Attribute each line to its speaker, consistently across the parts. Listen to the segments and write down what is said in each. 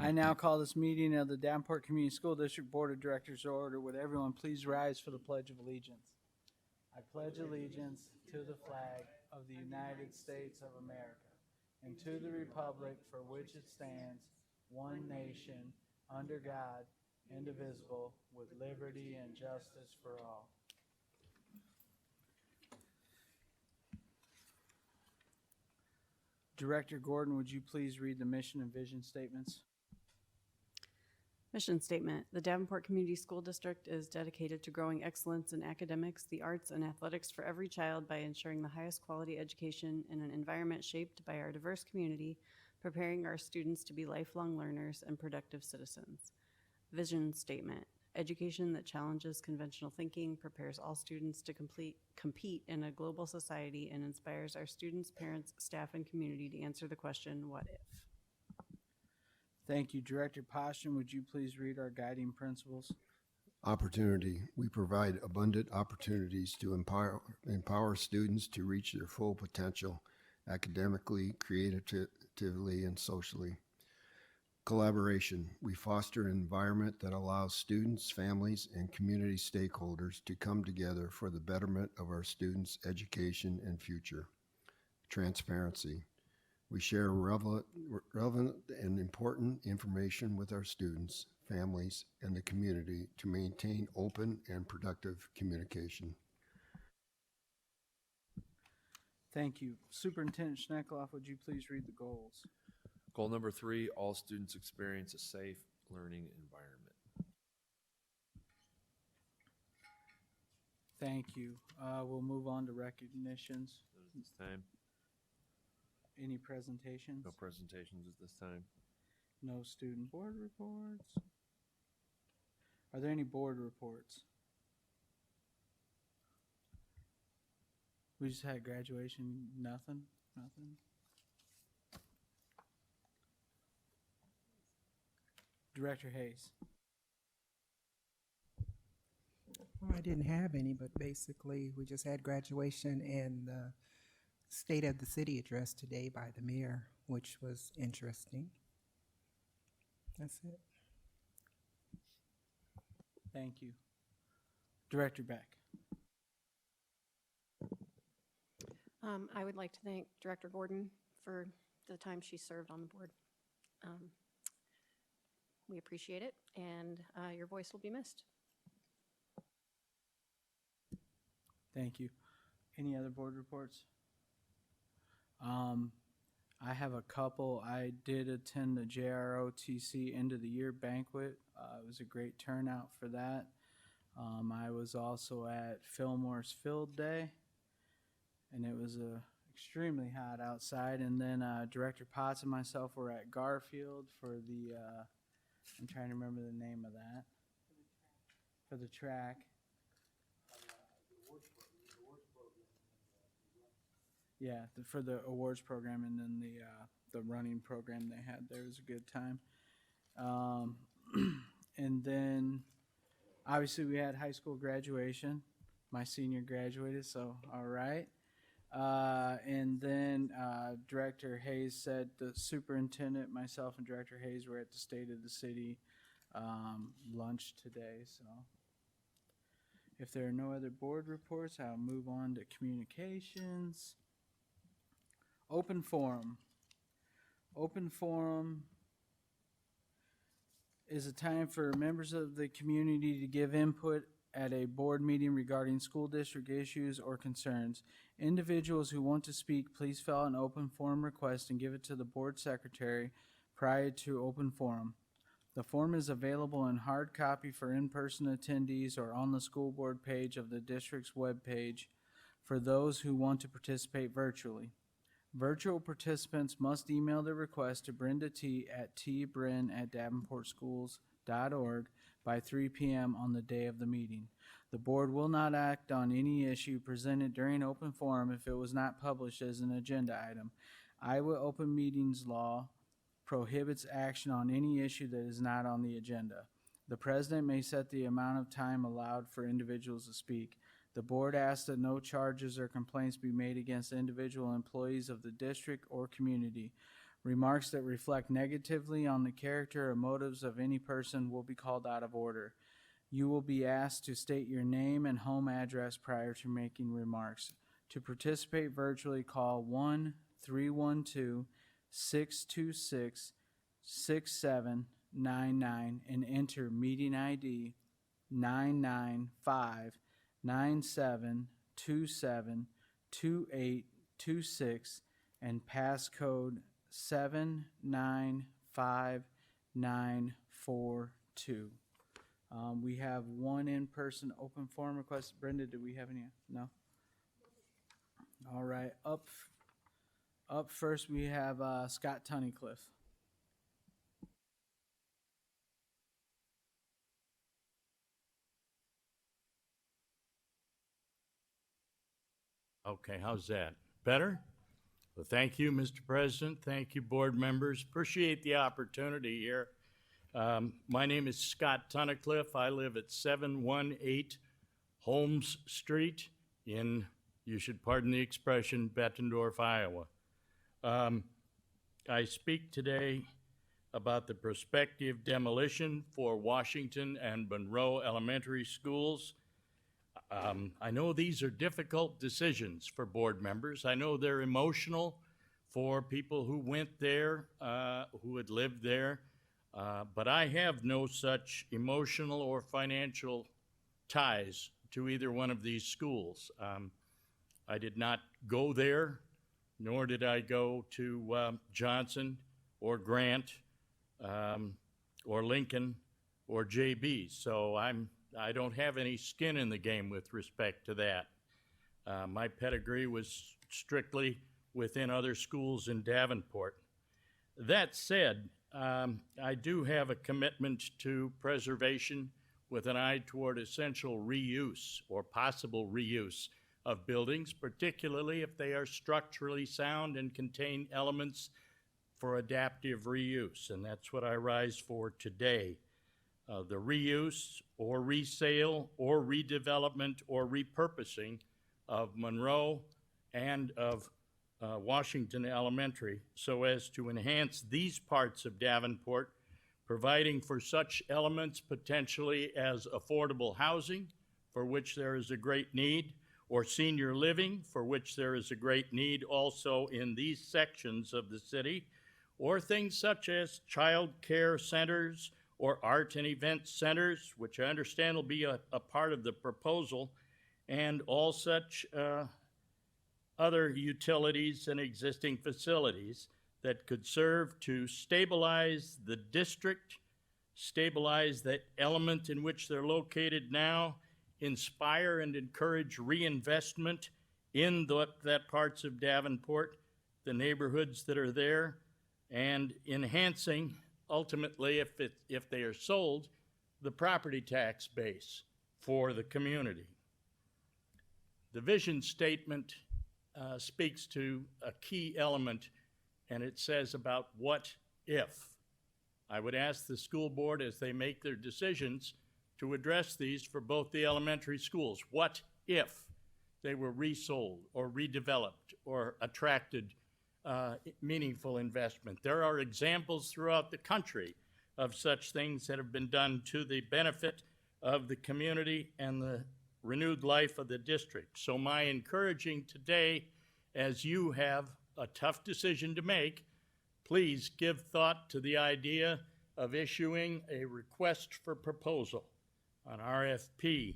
Speaker 1: I now call this meeting of the Davenport Community School District Board of Directors to order. Would everyone please rise for the Pledge of Allegiance? I pledge allegiance to the flag of the United States of America and to the republic for which it stands, one nation, under God, indivisible, with liberty and justice for all. Director Gordon, would you please read the mission and vision statements?
Speaker 2: Mission statement. The Davenport Community School District is dedicated to growing excellence in academics, the arts, and athletics for every child by ensuring the highest quality education in an environment shaped by our diverse community, preparing our students to be lifelong learners and productive citizens. Vision statement. Education that challenges conventional thinking, prepares all students to compete in a global society, and inspires our students, parents, staff, and community to answer the question, what if?
Speaker 1: Thank you. Director Poston, would you please read our guiding principles?
Speaker 3: Opportunity. We provide abundant opportunities to empower students to reach their full potential academically, creatively, and socially. Collaboration. We foster an environment that allows students, families, and community stakeholders to come together for the betterment of our students' education and future. Transparency. We share relevant and important information with our students, families, and the community to maintain open and productive communication.
Speaker 1: Thank you. Superintendent Schneckloff, would you please read the goals?
Speaker 4: Goal number 3, all students experience a safe learning environment.
Speaker 1: Thank you. We'll move on to recognitions.
Speaker 4: Those this time.
Speaker 1: Any presentations?
Speaker 4: No presentations at this time.
Speaker 1: No student board reports. Are there any board reports? We just had graduation. Nothing? Director Hayes.
Speaker 5: Well, I didn't have any, but basically we just had graduation and the State of the City address today by the mayor, which was interesting. That's it.
Speaker 1: Thank you. Director Beck.
Speaker 6: I would like to thank Director Gordon for the time she served on the board. We appreciate it, and your voice will be missed.
Speaker 1: Thank you. Any other board reports? I have a couple. I did attend the JROTC end of the year banquet. It was a great turnout for that. I was also at Fillmore's Field Day, and it was extremely hot outside. And then Director Potts and myself were at Garfield for the, I'm trying to remember the name of that. For the track. Yeah, for the awards program, and then the running program they had there was a good time. And then obviously we had high school graduation. My senior graduated, so all right. And then Director Hayes said the superintendent, myself, and Director Hayes were at the State of the City lunch today. So if there are no other board reports, I'll move on to communications. Open forum. Open forum is a time for members of the community to give input at a board meeting regarding school district issues or concerns. Individuals who want to speak, please fill out an open forum request and give it to the board secretary prior to open forum. The form is available in hard copy for in-person attendees or on the school board page of the district's webpage for those who want to participate virtually. Virtual participants must email the request to Brenda T. at tbrin@davenportschools.org by 3 p.m. on the day of the meeting. The board will not act on any issue presented during open forum if it was not published as an agenda item. Iowa Open Meetings Law prohibits action on any issue that is not on the agenda. The president may set the amount of time allowed for individuals to speak. The board asks that no charges or complaints be made against individual employees of the district or community. Remarks that reflect negatively on the character or motives of any person will be called out of order. You will be asked to state your name and home address prior to making remarks. To participate virtually, call 1-312-626-6799 and enter meeting ID 99597272826 and passcode 795942. We have one in-person open forum request. Brenda, do we have any? No? All right. Up first, we have Scott Tunnicliffe.
Speaker 7: Okay, how's that? Better? Well, thank you, Mr. President. Thank you, board members. Appreciate the opportunity here. My name is Scott Tunnicliffe. I live at 718 Holmes Street in, you should pardon the expression, Bettendorf, Iowa. I speak today about the prospective demolition for Washington and Monroe Elementary Schools. I know these are difficult decisions for board members. I know they're emotional for people who went there, who had lived there, but I have no such emotional or financial ties to either one of these schools. I did not go there, nor did I go to Johnson or Grant or Lincoln or JB, so I don't have any skin in the game with respect to that. My pedigree was strictly within other schools in Davenport. That said, I do have a commitment to preservation with an eye toward essential reuse or possible reuse of buildings, particularly if they are structurally sound and contain elements for adaptive reuse, and that's what I rise for today. The reuse or resale or redevelopment or repurposing of Monroe and of Washington Elementary so as to enhance these parts of Davenport, providing for such elements potentially as affordable housing, for which there is a great need, or senior living, for which there is a great need also in these sections of the city, or things such as child care centers or art and event centers, which I understand will be a part of the proposal, and all such other utilities and existing facilities that could serve to stabilize the district, stabilize that element in which they're located now, inspire and encourage reinvestment in that parts of Davenport, the neighborhoods that are there, and enhancing, ultimately, if they are sold, the property tax base for the community. The vision statement speaks to a key element, and it says about what if. I would ask the school board as they make their decisions to address these for both the elementary schools. What if they were resold or redeveloped or attracted meaningful investment? There are examples throughout the country of such things that have been done to the benefit of the community and the renewed life of the district. So my encouraging today, as you have a tough decision to make, please give thought to the idea of issuing a request for proposal, an RFP,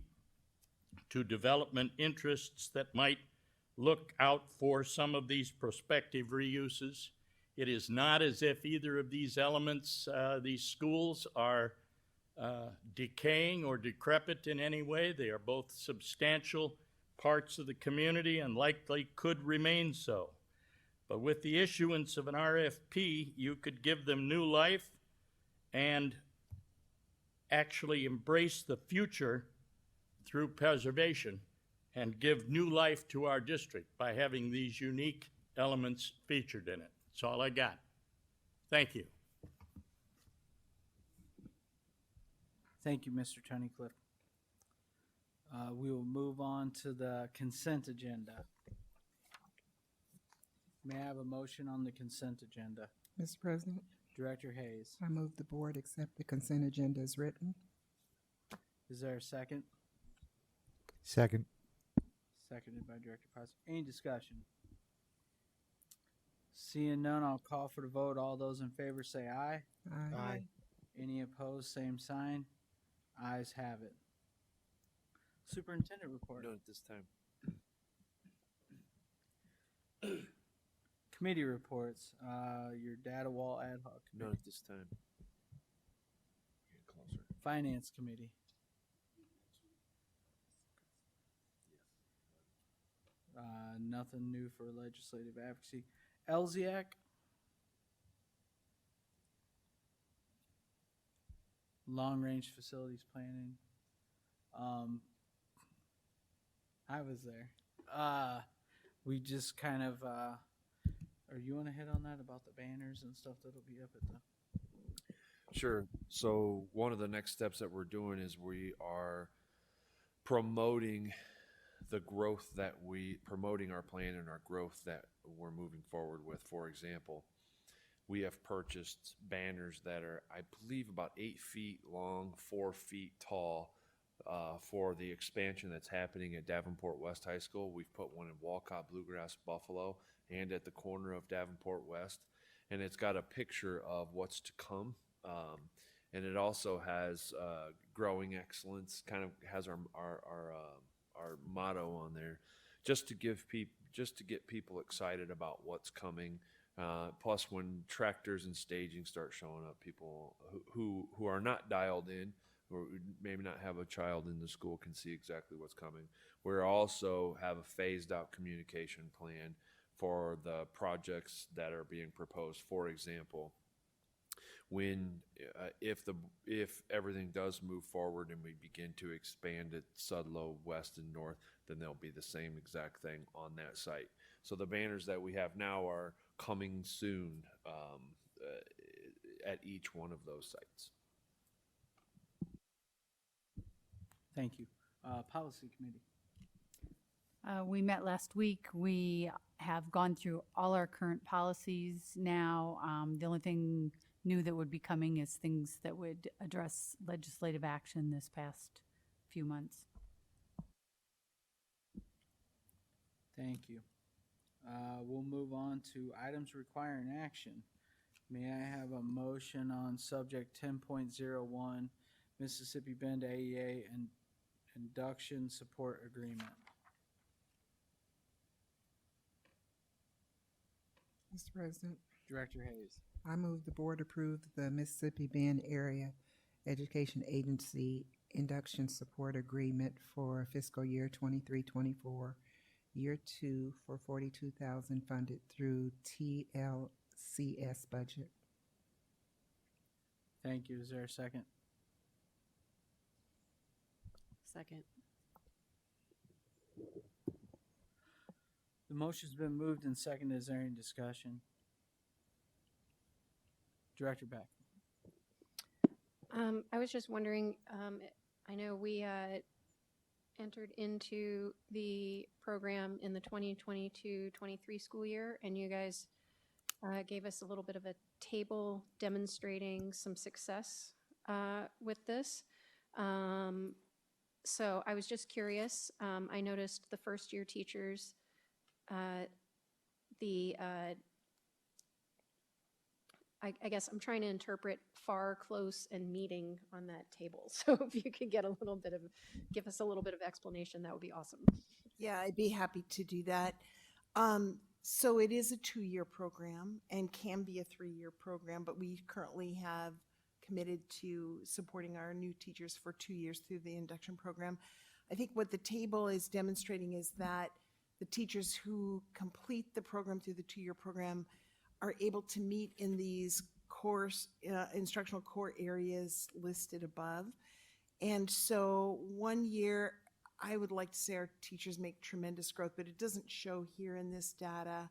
Speaker 7: to development interests that might look out for some of these prospective reuses. It is not as if either of these elements, these schools, are decaying or decrepit in any way. They are both substantial parts of the community and likely could remain so. But with the issuance of an RFP, you could give them new life and actually embrace the future through preservation and give new life to our district by having these unique elements featured in it. That's all I got. Thank you.
Speaker 1: Thank you, Mr. Tunnicliffe. We will move on to the consent agenda. May I have a motion on the consent agenda?
Speaker 5: Mr. President,
Speaker 1: Director Hayes.
Speaker 5: I move the board accept the consent agenda as written.
Speaker 1: Is there a second?
Speaker 8: Second.
Speaker 1: Seconded by Director Potts. Any discussion? Seeing none, I'll call for the vote. All those in favor say aye.
Speaker 5: Aye.
Speaker 1: Any opposed, same sign. Ayes have it. Superintendent report.
Speaker 4: None at this time.
Speaker 1: Committee reports. Your data wall ad hoc.
Speaker 4: None at this time. Get closer.
Speaker 1: Finance committee. Nothing new for legislative advocacy. LZAC. Long range facilities planning. I was there. We just kind of, or you want to hit on that about the banners and stuff that'll be up at the.
Speaker 4: Sure. So one of the next steps that we're doing is we are promoting promoting our plan and our growth that we're moving forward with. For example, we have purchased banners that are, I believe, about 8 feet long, 4 feet tall, for the expansion that's happening at Davenport West High School. We've put one in Walcott, Bluegrass, Buffalo, and at the corner of Davenport West. And it's got a picture of what's to come. And it also has growing excellence, kind of has our motto on there, just to get people excited about what's coming. Plus, when tractors and staging start showing up, people who are not dialed in, or maybe not have a child in the school, can see exactly what's coming. We also have a phased out communication plan for the projects that are being proposed. For example, if everything does move forward and we begin to expand at Sudlow West and North, then there'll be the same exact thing on that site. So the banners that we have now are coming soon at each one of those sites.
Speaker 1: Thank you. Policy committee.
Speaker 9: We met last week. We have gone through all our current policies now. The only thing new that would be coming is things that would address legislative action this past few months.
Speaker 1: Thank you. We'll move on to items requiring action. May I have a motion on subject 10.01, Mississippi Bend AEA and Induction Support Agreement?
Speaker 5: Mr. President,
Speaker 1: Director Hayes.
Speaker 5: I move the board approve the Mississippi Bend Area Education Agency Induction Support Agreement for fiscal year 23-24, year 2 for $42,000 funded through TLCS budget.
Speaker 1: Thank you. Is there a second?
Speaker 2: Second.
Speaker 1: The motion's been moved and seconded. Is there any discussion? Director Beck.
Speaker 6: I was just wondering, I know we entered into the program in the 2022-23 school year, and you guys gave us a little bit of a table demonstrating some success with this. So I was just curious. I noticed the first year teachers, I guess I'm trying to interpret far, close, and meeting on that table. So if you could give us a little bit of explanation, that would be awesome.
Speaker 10: Yeah, I'd be happy to do that. So it is a 2-year program and can be a 3-year program, but we currently have committed to supporting our new teachers for 2 years through the induction program. I think what the table is demonstrating is that the teachers who complete the program through the 2-year program are able to meet in these instructional core areas listed above. And so 1 year, I would like to say our teachers make tremendous growth, but it doesn't show here in this data.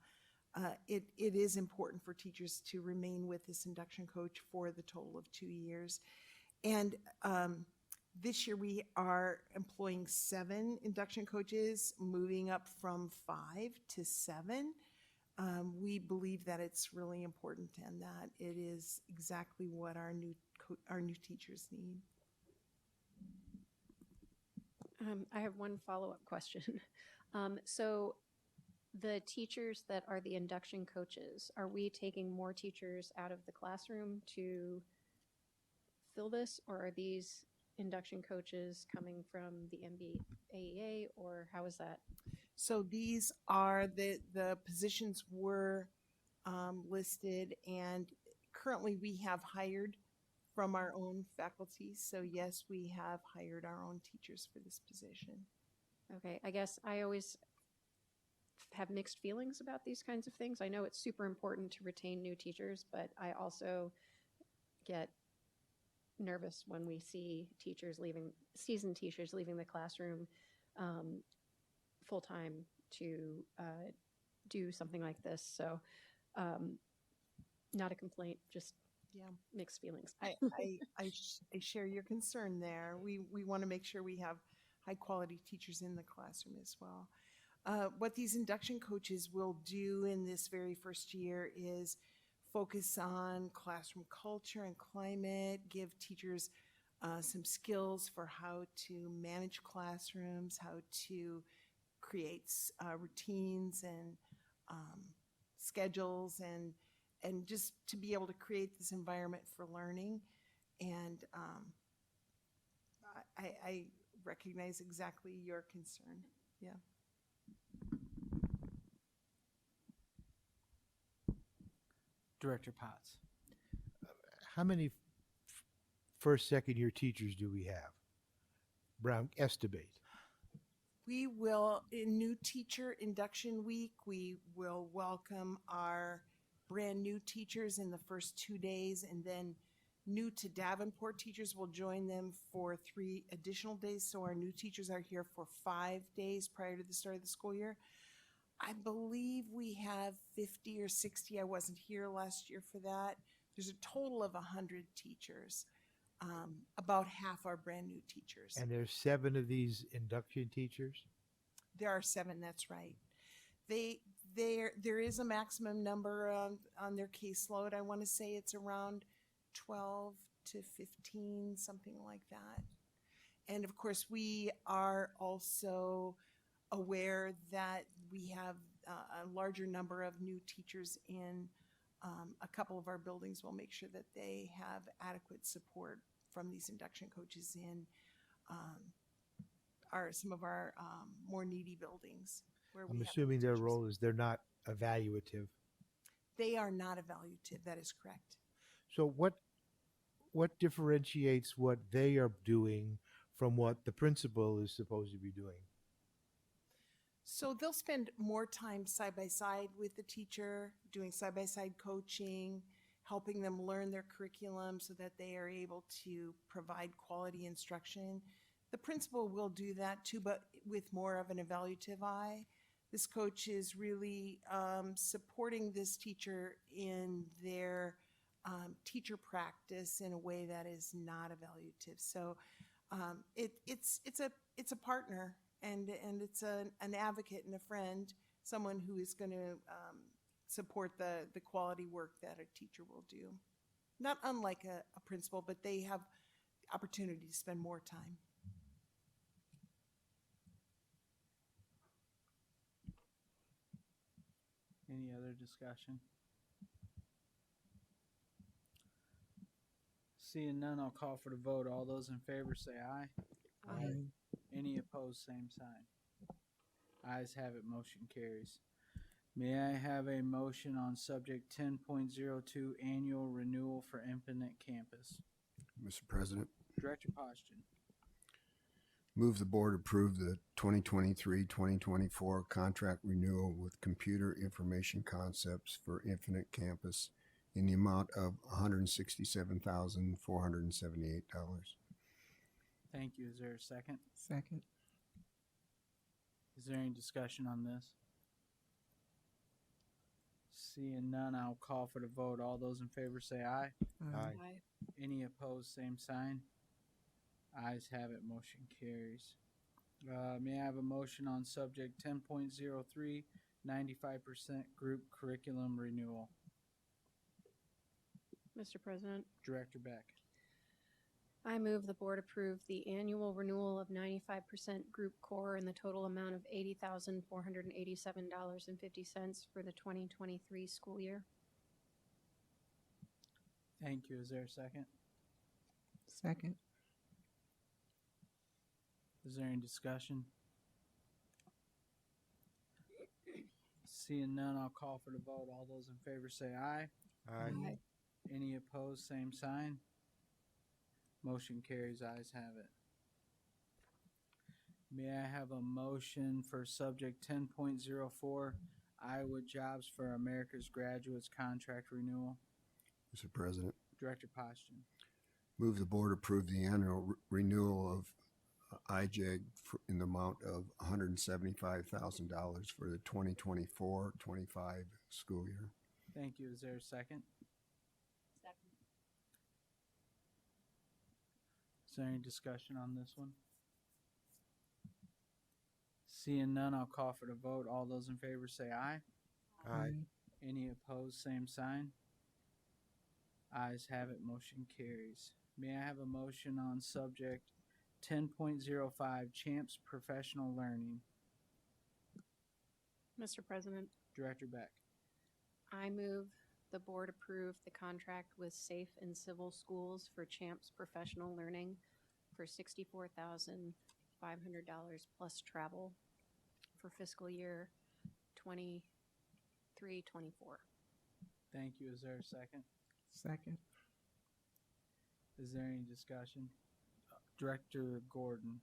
Speaker 10: It is important for teachers to remain with this induction coach for the total of 2 years. And this year we are employing 7 induction coaches, moving up from 5 to 7. We believe that it's really important and that it is exactly what our new teachers need.
Speaker 6: I have one follow-up question. So the teachers that are the induction coaches, are we taking more teachers out of the classroom to fill this, or are these induction coaches coming from the MBAEA, or how is that?
Speaker 10: So these are the positions were listed, and currently we have hired from our own faculty. So yes, we have hired our own teachers for this position.
Speaker 6: Okay, I guess I always have mixed feelings about these kinds of things. I know it's super important to retain new teachers, but I also get nervous when we see teachers leaving, seasoned teachers leaving the classroom full time to do something like this. So, not a complaint, just
Speaker 10: Yeah,
Speaker 6: mixed feelings.
Speaker 10: I share your concern there. We want to make sure we have high quality teachers in the classroom as well. What these induction coaches will do in this very first year is focus on classroom culture and climate, give teachers some skills for how to manage classrooms, how to create routines and schedules, and just to be able to create this environment for learning. And I recognize exactly your concern. Yeah.
Speaker 1: Director Potts.
Speaker 8: How many first, second year teachers do we have? Brown, estimate.
Speaker 10: We will, in new teacher induction week, we will welcome our brand new teachers in the first 2 days, and then new to Davenport teachers will join them for 3 additional days. So our new teachers are here for 5 days prior to the start of the school year. I believe we have 50 or 60. I wasn't here last year for that. There's a total of 100 teachers. About half are brand new teachers.
Speaker 8: And there's 7 of these induction teachers?
Speaker 10: There are 7, that's right. There is a maximum number on their caseload. I want to say it's around 12 to 15, something like that. And of course, we are also aware that we have a larger number of new teachers in a couple of our buildings. We'll make sure that they have adequate support from these induction coaches in some of our more needy buildings. Where
Speaker 8: I'm
Speaker 10: we have
Speaker 8: assuming their
Speaker 10: teachers.
Speaker 8: role is they're not evaluative.
Speaker 10: They are not evaluative. That is correct.
Speaker 8: So what differentiates what they are doing from what the principal is supposed to be doing?
Speaker 10: So they'll spend more time side by side with the teacher, doing side by side coaching, helping them learn their curriculum so that they are able to provide quality instruction. The principal will do that too, but with more of an evaluative eye. This coach is really supporting this teacher in their teacher practice in a way that is not evaluative. So it's a partner, and it's an advocate and a friend, someone who is going to support the quality work that a teacher will do. Not unlike a principal, but they have opportunity to spend more time.
Speaker 1: Any other discussion? Seeing none, I'll call for the vote. All those in favor say aye.
Speaker 5: Aye.
Speaker 1: Any opposed, same sign. Ayes have it, motion carries. May I have a motion on subject 10.02, annual renewal for Infinite Campus?
Speaker 3: Mr. President,
Speaker 1: Director Poston.
Speaker 3: move the board approve the 2023-2024 contract renewal with Computer Information Concepts for Infinite Campus in the amount of $167,478.
Speaker 1: Thank you. Is there a second?
Speaker 5: Second.
Speaker 1: Is there any discussion on this? Seeing none, I'll call for the vote. All those in favor say aye.
Speaker 8: Aye.
Speaker 1: Any opposed, same sign. Ayes have it, motion carries. May I have a motion on subject 10.03, 95% group curriculum renewal.
Speaker 6: Mr. President,
Speaker 1: Director Beck.
Speaker 6: I move the board approve the annual renewal of 95% group core in the total amount of $80,487.50 for the 2023 school year.
Speaker 1: Thank you. Is there a second?
Speaker 5: Second.
Speaker 1: Is there any discussion? Seeing none, I'll call for the vote. All those in favor say aye.
Speaker 8: Aye.
Speaker 1: Any opposed, same sign. Motion carries, ayes have it. May I have a motion for subject 10.04, Iowa Jobs for America's Graduates Contract Renewal?
Speaker 3: Mr. President,
Speaker 1: Director Poston.
Speaker 3: move the board approve the annual renewal of IJAG in the amount of $175,000 for the 2024-25 school year.
Speaker 1: Thank you. Is there a second?
Speaker 9: Second.
Speaker 1: Is there any discussion on this one? Seeing none, I'll call for the vote. All those in favor say aye.
Speaker 8: Aye.
Speaker 1: Any opposed, same sign. Ayes have it, motion carries. May I have a motion on subject 10.05, Champs Professional Learning?
Speaker 6: Mr. President,
Speaker 1: Director Beck.
Speaker 6: I move the board approve the contract with Safe and Civil Schools for Champs Professional Learning for $64,500 plus travel for fiscal year 23-24.
Speaker 1: Thank you. Is there a second?
Speaker 5: Second.
Speaker 1: Is there any discussion? Director Gordon.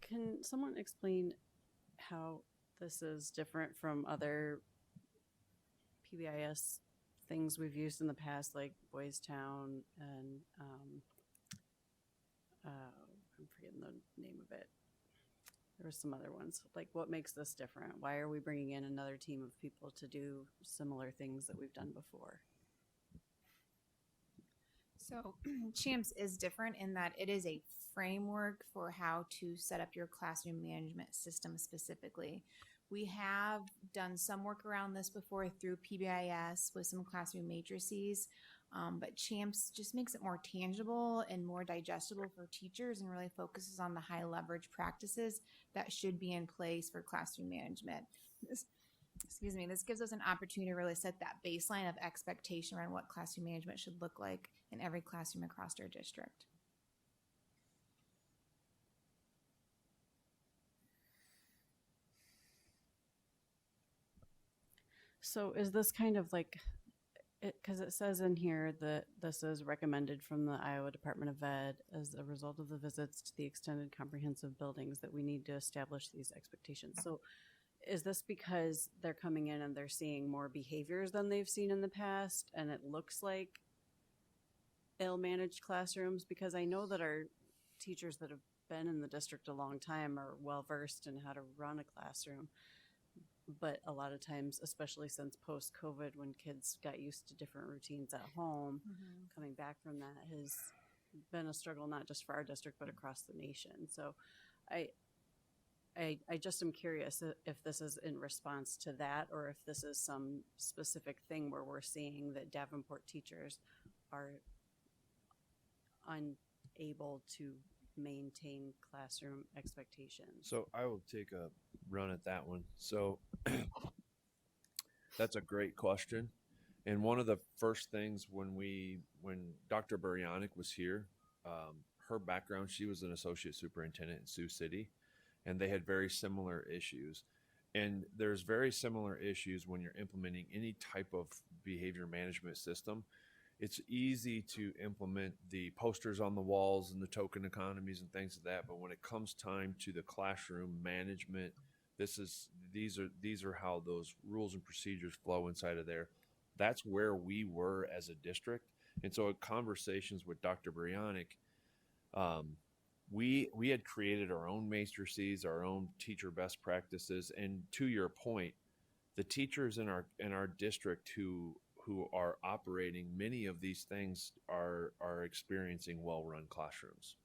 Speaker 2: Can someone explain how this is different from other PBIS things we've used in the past, like Boys Town and I'm forgetting the name of it. There were some other ones. Like, what makes this different? Why are we bringing in another team of people to do similar things that we've done before?
Speaker 11: So CHAMPS is different in that it is a framework for how to set up your classroom management system specifically. We have done some work around this before through PBIS with some classroom matrices, but CHAMPS just makes it more tangible and more digestible for teachers and really focuses on the high leverage practices that should be in place for classroom management. This gives us an opportunity to really set that baseline of expectation around what classroom management should look like in every classroom across our district.
Speaker 2: So is this kind of like, because it says in here that this is recommended from the Iowa Department of Ed as a result of the visits to the extended comprehensive buildings that we need to establish these expectations. So is this because they're coming in and they're seeing more behaviors than they've seen in the past and it looks like ill-managed classrooms? Because I know that our teachers that have been in the district a long time are well-versed in how to run a classroom. But a lot of times, especially since post-COVID, when kids got used to different routines at home, coming back from that has been a struggle, not just for our district, but across the nation. So I just am curious if this is in response to that or if this is some specific thing where we're seeing that Davenport teachers are unable to maintain classroom expectations.
Speaker 4: So I will take a run at that one. So that's a great question. And one of the first things when Dr. Buryanik was here, her background, she was an associate superintendent in Sioux City, and they had very similar issues. And there's very similar issues when you're implementing any type of behavior management system. It's easy to implement the posters on the walls and the token economies and things like that, but when it comes time to the classroom management, these are how those rules and procedures flow inside of there. That's where we were as a district. And so in conversations with Dr. Buryanik, we had created our own matrices, our own teacher best practices. And to your point, the teachers in our district who are operating many of these things are experiencing well-run classrooms.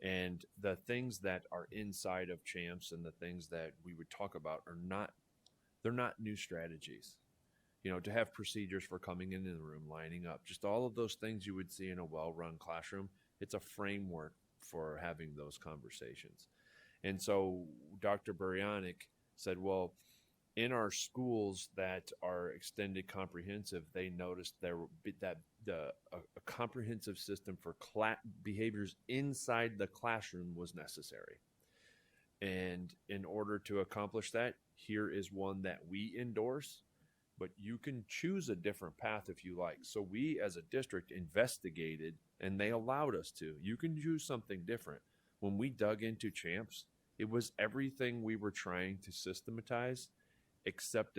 Speaker 4: And the things that are inside of champs and the things that we would talk about they're not new strategies. You know, to have procedures for coming into the room, lining up, just all of those things you would see in a well-run classroom. It's a framework for having those conversations. And so Dr. Buryanik said, well, in our schools that are extended comprehensive, they noticed a comprehensive system for behaviors inside the classroom was necessary. And in order to accomplish that, here is one that we endorse, but you can choose a different path if you like. So we as a district investigated, and they allowed us to. You can choose something different. When we dug into champs, it was everything we were trying to systematize, except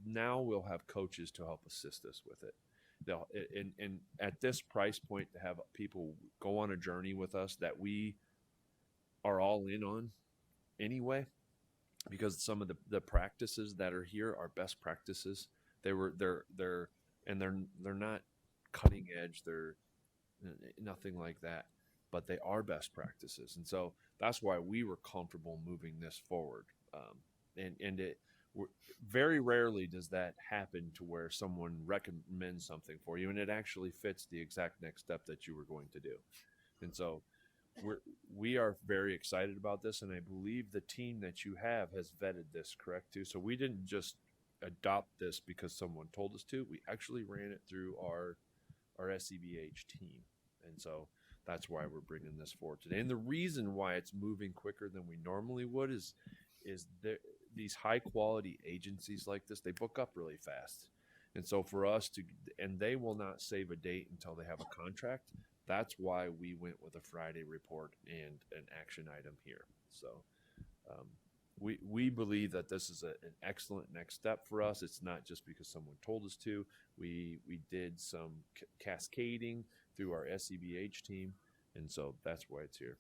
Speaker 4: now we'll have coaches to help assist us with it. And at this price point, to have people go on a journey with us that we are all in on anyway, because some of the practices that are here are best practices. They're not cutting edge. They're nothing like that, but they are best practices. And so that's why we were comfortable moving this forward. Very rarely does that happen to where someone recommends something for you and it actually fits the exact next step that you were going to do. And so we are very excited about this, and I believe the team that you have has vetted this, correct, too? So we didn't just adopt this because someone told us to. We actually ran it through our SEBH team, and so that's why we're bringing this forward today. And the reason why it's moving quicker than we normally would is these high-quality agencies like this, they book up really fast. And so for us and they will not save a date until they have a contract. That's why we went with a Friday report and an action item here. So we believe that this is an excellent next step for us. It's not just because someone told us to. We did some cascading through our SEBH team, and so that's why it's here.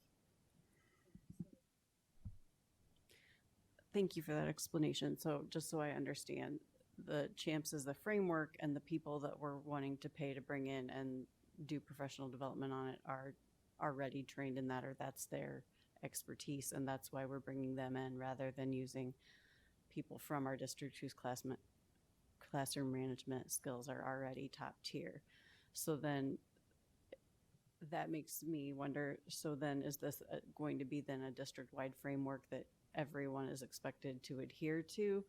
Speaker 2: Thank you for that explanation. So just so I understand, the champs is the framework, and the people that we're wanting to pay to bring in and do professional development on it are already trained in that, or that's their expertise, and that's why we're bringing them in rather than using people from our district whose classroom management skills are already top tier. So then that makes me wonder, so then is this going to be then a district-wide framework that everyone is expected to adhere to?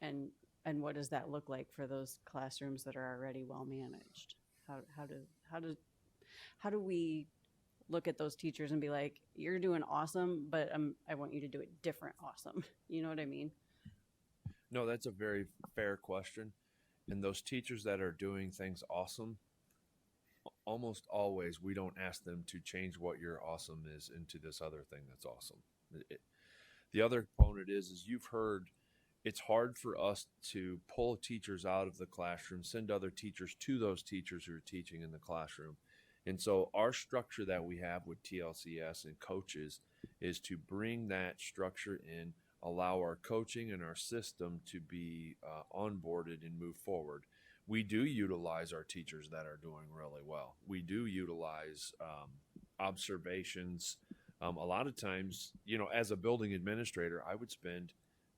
Speaker 2: And what does that look like for those classrooms that are already well managed? How do we look at those teachers and be like, you're doing awesome, but I want you to do it different awesome? You know what I mean?
Speaker 4: No, that's a very fair question. And those teachers that are doing things awesome, almost always we don't ask them to change what your awesome is into this other thing that's awesome. The other component is you've heard, it's hard for us to pull teachers out of the classroom, send other teachers to those teachers who are teaching in the classroom. And so our structure that we have with TLCS and coaches is to bring that structure in, allow our coaching and our system to be onboarded and move forward. We do utilize our teachers that are doing really well. We do utilize observations. A lot of times, you know, as a building administrator, I would spend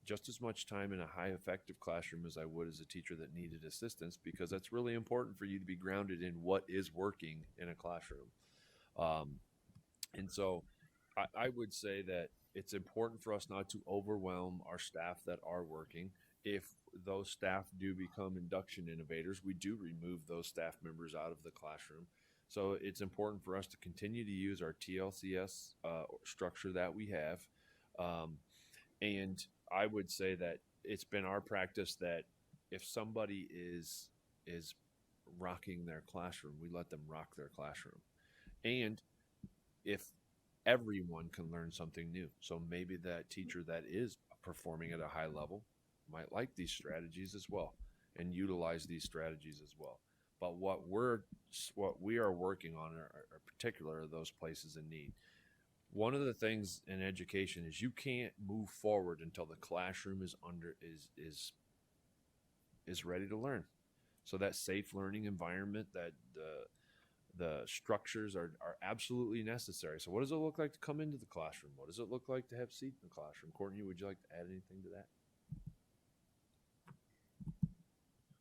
Speaker 4: just as much time in a high effective classroom as I would as a teacher that needed assistance, because that's really important for you to be grounded in what is working in a classroom. And so I would say that it's important for us not to overwhelm our staff that are working. If those staff do become induction innovators, we do remove those staff members out of the classroom. So it's important for us to continue to use our TLCS structure that we have. And I would say that it's been our practice that if somebody is rocking their classroom, we let them rock their classroom. And if everyone can learn something new, so maybe that teacher that is performing at a high level might like these strategies as well and utilize these strategies as well. But what we are working on are particular those places in need. One of the things in education is you can't move forward until the classroom is ready to learn. So that safe learning environment, The structures are absolutely necessary. So what does it look like to come into the classroom? What does it look like to have seats in the classroom? Courtney, would you like to add anything to that?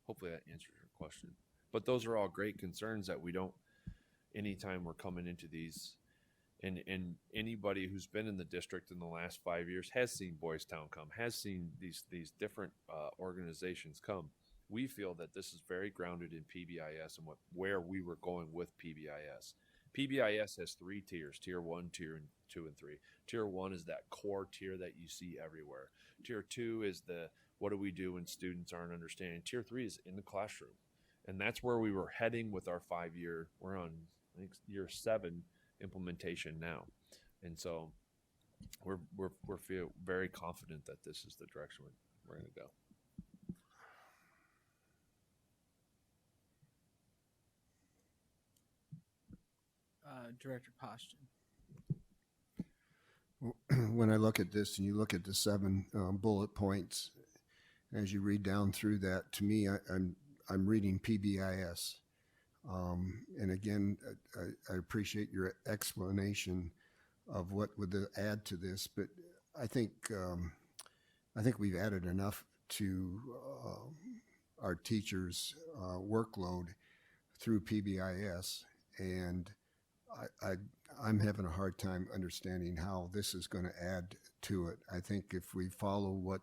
Speaker 4: Hopefully that answers your question. But those are all great concerns that we don't, anytime we're coming into these, and anybody who's been in the district in the last 5 years has seen Boys Town come, has seen these different organizations come. We feel that this is very grounded in PBIS and where we were going with PBIS. PBIS has 3 tiers: tier 1, tier 2, and 3. Tier 1 is that core tier that you see everywhere. Tier 2 is the what do we do when students aren't understanding. Tier 3 is in the classroom. And that's where we were heading with our 5-year, we're on, I think, year 7 implementation now. And so we're feel very confident that this is the direction we're going to go.
Speaker 1: Director Poston.
Speaker 3: When I look at this and you look at the 7 bullet points, as you read down through that, to me, I'm reading PBIS. And again, I appreciate your explanation of what would add to this, but I think we've added enough to our teachers' workload through PBIS, and I'm having a hard time understanding how this is going to add to it. I think if we follow what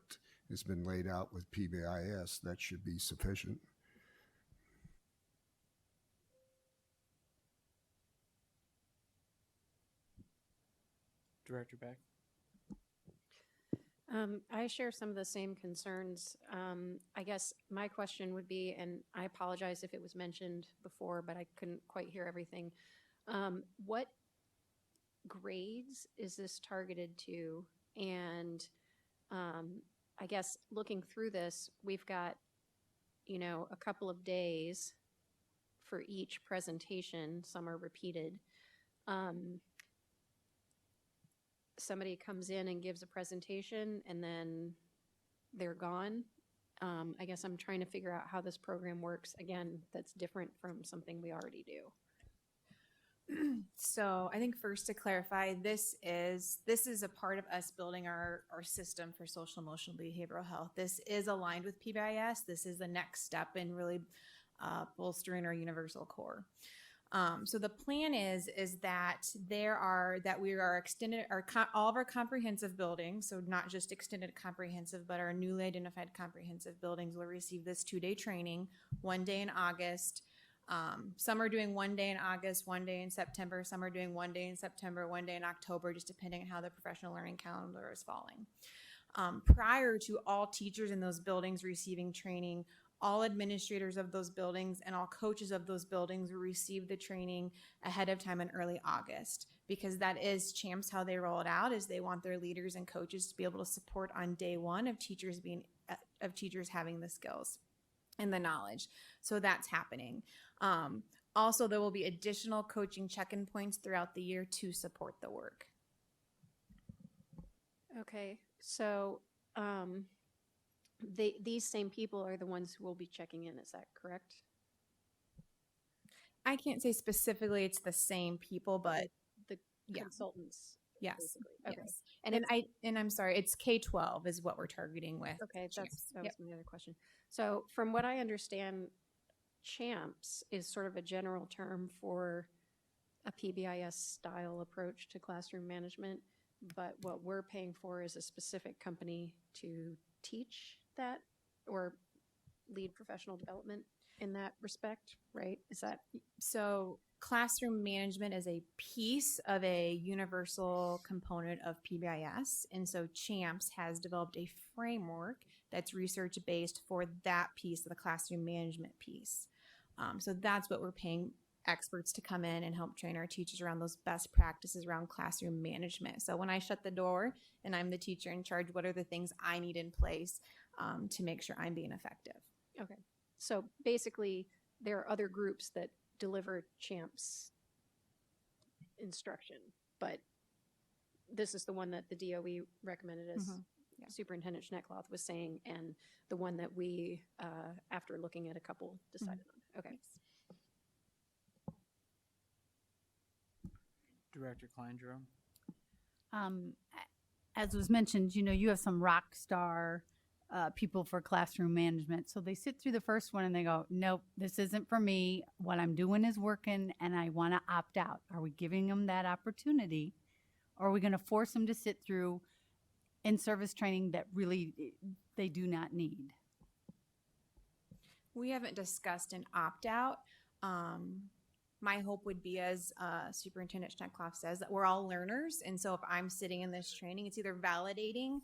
Speaker 3: has been laid out with PBIS, that should be sufficient.
Speaker 1: Director Beck.
Speaker 6: I share some of the same concerns. I guess my question would be, and I apologize if it was mentioned before, but I couldn't quite hear everything. What grades is this targeted to? And I guess looking through this, we've got, a couple of days for each presentation. Some are repeated. Somebody comes in and gives a presentation and then they're gone. I guess I'm trying to figure out how this program works. Again, that's different from something we already do.
Speaker 11: So I think first to clarify, this is a part of us building our system for social emotional behavioral health. This is aligned with PBIS. This is the next step in really bolstering our universal core. So the plan is that we are extended all of our comprehensive buildings. So not just extended comprehensive, but our newly identified comprehensive buildings will receive this 2-day training, 1 day in August. Some are doing 1 day in August, 1 day in September. Some are doing 1 day in September, 1 day in October, just depending on how the professional learning calendar is falling. Prior to all teachers in those buildings receiving training, all administrators of those buildings and all coaches of those buildings will receive the training ahead of time in early August, because that is CHAMPS how they roll it out, is they want their leaders and coaches to be able to support on day 1 of teachers having the skills and the knowledge. So that's happening. Also, there will be additional coaching check-in points throughout the year to support the work.
Speaker 6: Okay, so these same people are the ones who will be checking in, is that correct?
Speaker 11: I can't say specifically it's the same people, but
Speaker 6: The
Speaker 11: yeah.
Speaker 6: consultants.
Speaker 11: Yes.
Speaker 6: Basically. Okay.
Speaker 11: Yes.
Speaker 6: And
Speaker 11: I'm sorry, it's K-12 is what we're targeting with.
Speaker 6: okay,
Speaker 11: CHAMPS.
Speaker 6: that
Speaker 11: Yep.
Speaker 6: was my other question. So from what I understand, CHAMPS is sort of a general term for a PBIS style approach to classroom management, but what we're paying for is a specific company to teach that or lead professional development in that respect, right? Is that
Speaker 11: So classroom management is a piece of a universal component of PBIS. And so CHAMPS has developed a framework that's research-based for that piece of the classroom management piece. So that's what we're paying experts to come in and help train our teachers around those best practices around classroom management. So when I shut the door and I'm the teacher in charge, what are the things I need in place to make sure I'm being effective?
Speaker 6: okay? So basically, there are other groups that deliver CHAMPS instruction, but this is the one that the DOE recommended, as
Speaker 11: Yeah.
Speaker 6: Superintendent Schneckloth was saying, and the one that we, after looking at a couple, decided on. Okay.
Speaker 1: Director Klein-Jerome?
Speaker 9: As was mentioned, you have some rock star people for classroom management. So they sit through the first one and they go, nope, this isn't for me. What I'm doing is working and I want to opt out. Are we giving them that opportunity? Or are we going to force them to sit through in-service training that really they do not need?
Speaker 11: We haven't discussed an opt-out. My hope would be, as Superintendent Schneckloff says, that we're all learners. And so if I'm sitting in this training, it's either validating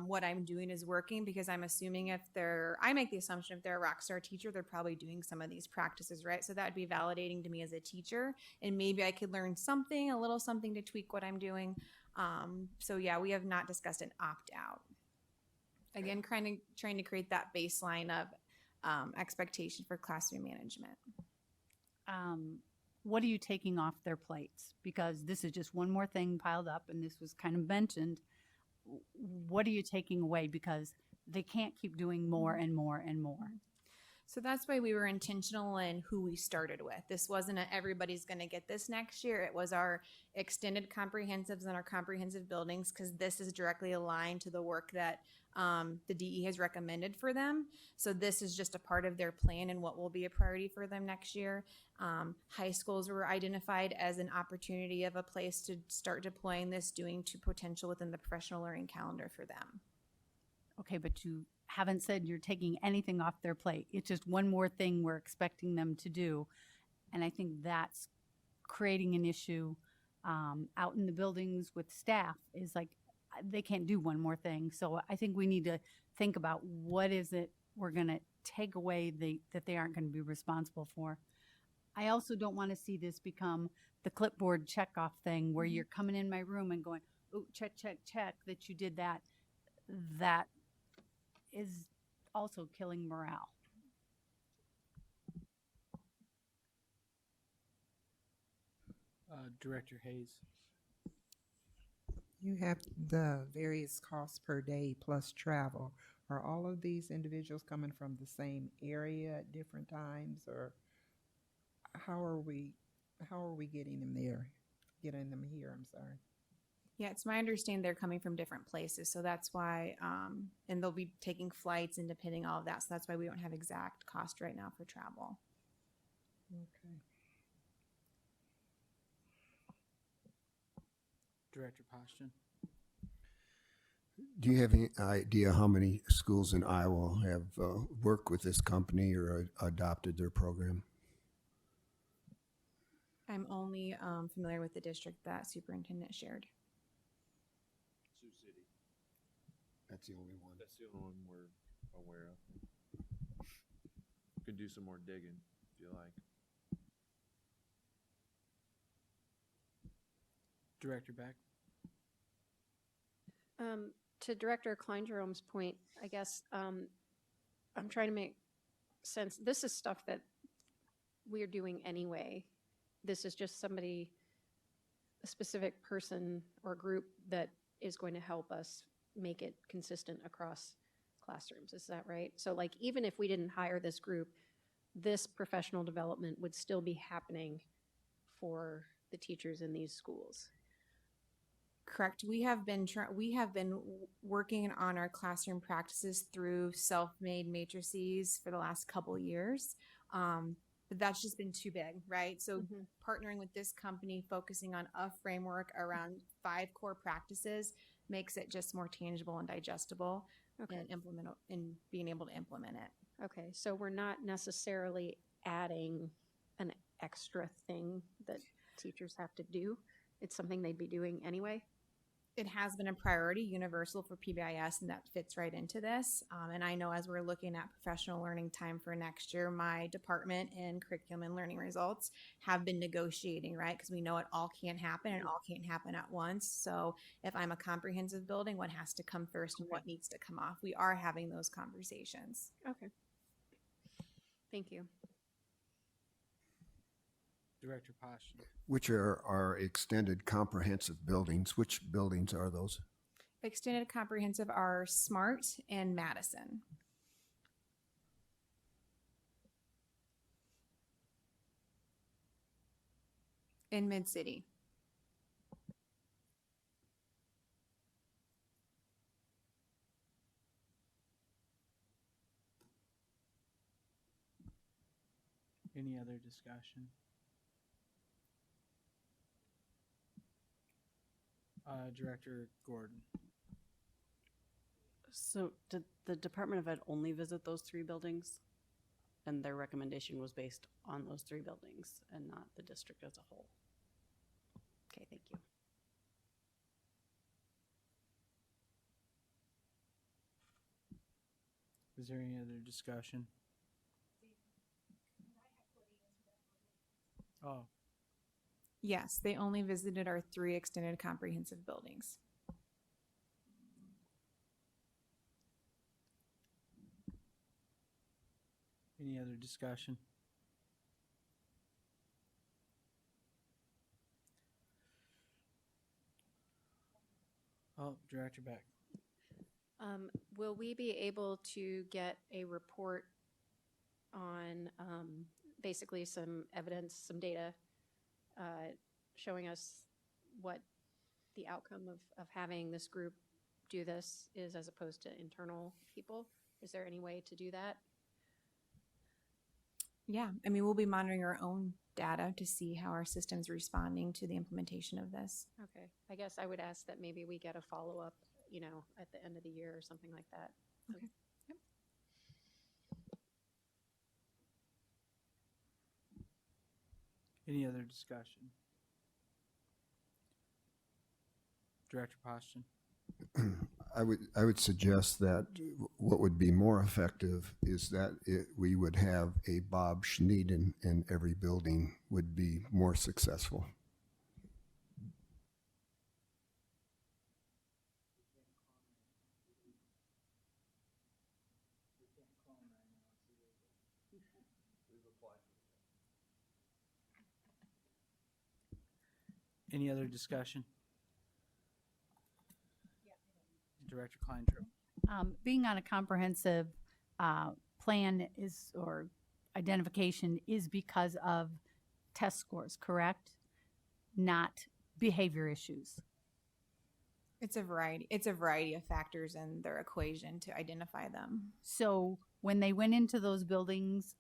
Speaker 11: what I'm doing is working, because I'm assuming I make the assumption if they're a rock star teacher, they're probably doing some of these practices, right? So that would be validating to me as a teacher. And maybe I could learn something, a little something to tweak what I'm doing. So yeah, we have not discussed an opt-out. Again, trying to create that baseline of expectation for classroom management.
Speaker 9: What are you taking off their plates? Because this is just one more thing piled up, and this was kind of mentioned. What are you taking away? Because they can't keep doing more and more and more.
Speaker 11: So that's why we were intentional in who we started with. This wasn't everybody's going to get this next year. It was our extended comprehensives and our comprehensive buildings, because this is directly aligned to the work that the DE has recommended for them. So this is just a part of their plan and what will be a priority for them next year. High schools were identified as an opportunity of a place to start deploying this, doing to potential within the professional learning calendar for them.
Speaker 9: Okay, but you haven't said you're taking anything off their plate. It's just one more thing we're expecting them to do. And I think that's creating an issue out in the buildings with staff, is like, they can't do one more thing. So I think we need to think about what is it we're going to take away that they aren't going to be responsible for. I also don't want to see this become the clipboard checkoff thing where you're coming in my room and going, oh, check, check, check that you did that. That is also killing morale.
Speaker 1: Director Hayes?
Speaker 5: You have the various costs per day plus travel. Are all of these individuals coming from the same area at different times, or how are we getting them there? Getting them here, I'm sorry.
Speaker 11: Yeah, it's my understanding they're coming from different places. So that's why, and they'll be taking flights and depending all of that. So that's why we don't have exact cost right now for travel.
Speaker 5: Okay.
Speaker 1: Director Poston?
Speaker 3: Do you have any idea how many schools in Iowa have worked with this company or adopted their program?
Speaker 11: I'm only familiar with the district that superintendent shared.
Speaker 4: Sioux City.
Speaker 3: That's the only one.
Speaker 4: That's the only one we're aware of. Could do some more digging if you like.
Speaker 1: Director Beck?
Speaker 6: To Director Klein-Jerome's point, I guess I'm trying to make sense. This is stuff that we're doing anyway. This is just somebody, a specific person or group that is going to help us make it consistent across classrooms. Is that right? So like, even if we didn't hire this group, this professional development would still be happening for the teachers in these schools.
Speaker 11: Correct. We have been working on our classroom practices through self-made matrices for the last couple years. But that's just been too big, right? So partnering with this company, focusing on a framework around 5 core practices makes it just more tangible and digestible, and being able to implement it.
Speaker 6: Okay, so we're not necessarily adding an extra thing that teachers have to do. It's something they'd be doing anyway.
Speaker 11: It has been a priority, universal for PBIS, and that fits right into this. And I know as we're looking at professional learning time for next year, my department in curriculum and learning results have been negotiating, right? Because we know it all can't happen and all can't happen at once. So if I'm a comprehensive building, what has to come first and what needs to come off? We are having those conversations.
Speaker 6: Okay. Thank you.
Speaker 1: Director Poston?
Speaker 3: Which are our extended comprehensive buildings? Which buildings are those?
Speaker 11: Extended comprehensive are SMART and Madison. In Mid-City.
Speaker 1: Any other discussion? Director Gordon.
Speaker 2: So did the Department of Ed only visit those three buildings? And their recommendation was based on those three buildings and not the district as a whole? Okay, thank you.
Speaker 1: Is there any other discussion? Oh,
Speaker 11: Yes, they only visited our 3 extended comprehensive buildings.
Speaker 1: any other discussion? Oh, Director Beck.
Speaker 6: Will we be able to get a report on basically some evidence, some data showing us what the outcome of having this group do this is as opposed to internal people? Is there any way to do that?
Speaker 11: Yeah, I mean, we'll be monitoring our own data to see how our system's responding to the implementation of this.
Speaker 6: Okay, I guess I would ask that maybe we get a follow-up, you know, at the end of the year or something like that.
Speaker 11: Okay. Yep.
Speaker 1: Any other discussion? Director Poston.
Speaker 3: I would suggest that what would be more effective is that we would have a Bob Schneid in every building would be more successful.
Speaker 1: Any other discussion? Director Kleintraub.
Speaker 9: Being on a comprehensive plan is, or identification is because of test scores, correct? Not behavior issues.
Speaker 11: It's a variety of factors in their equation to identify them.
Speaker 9: So when they went into those buildings,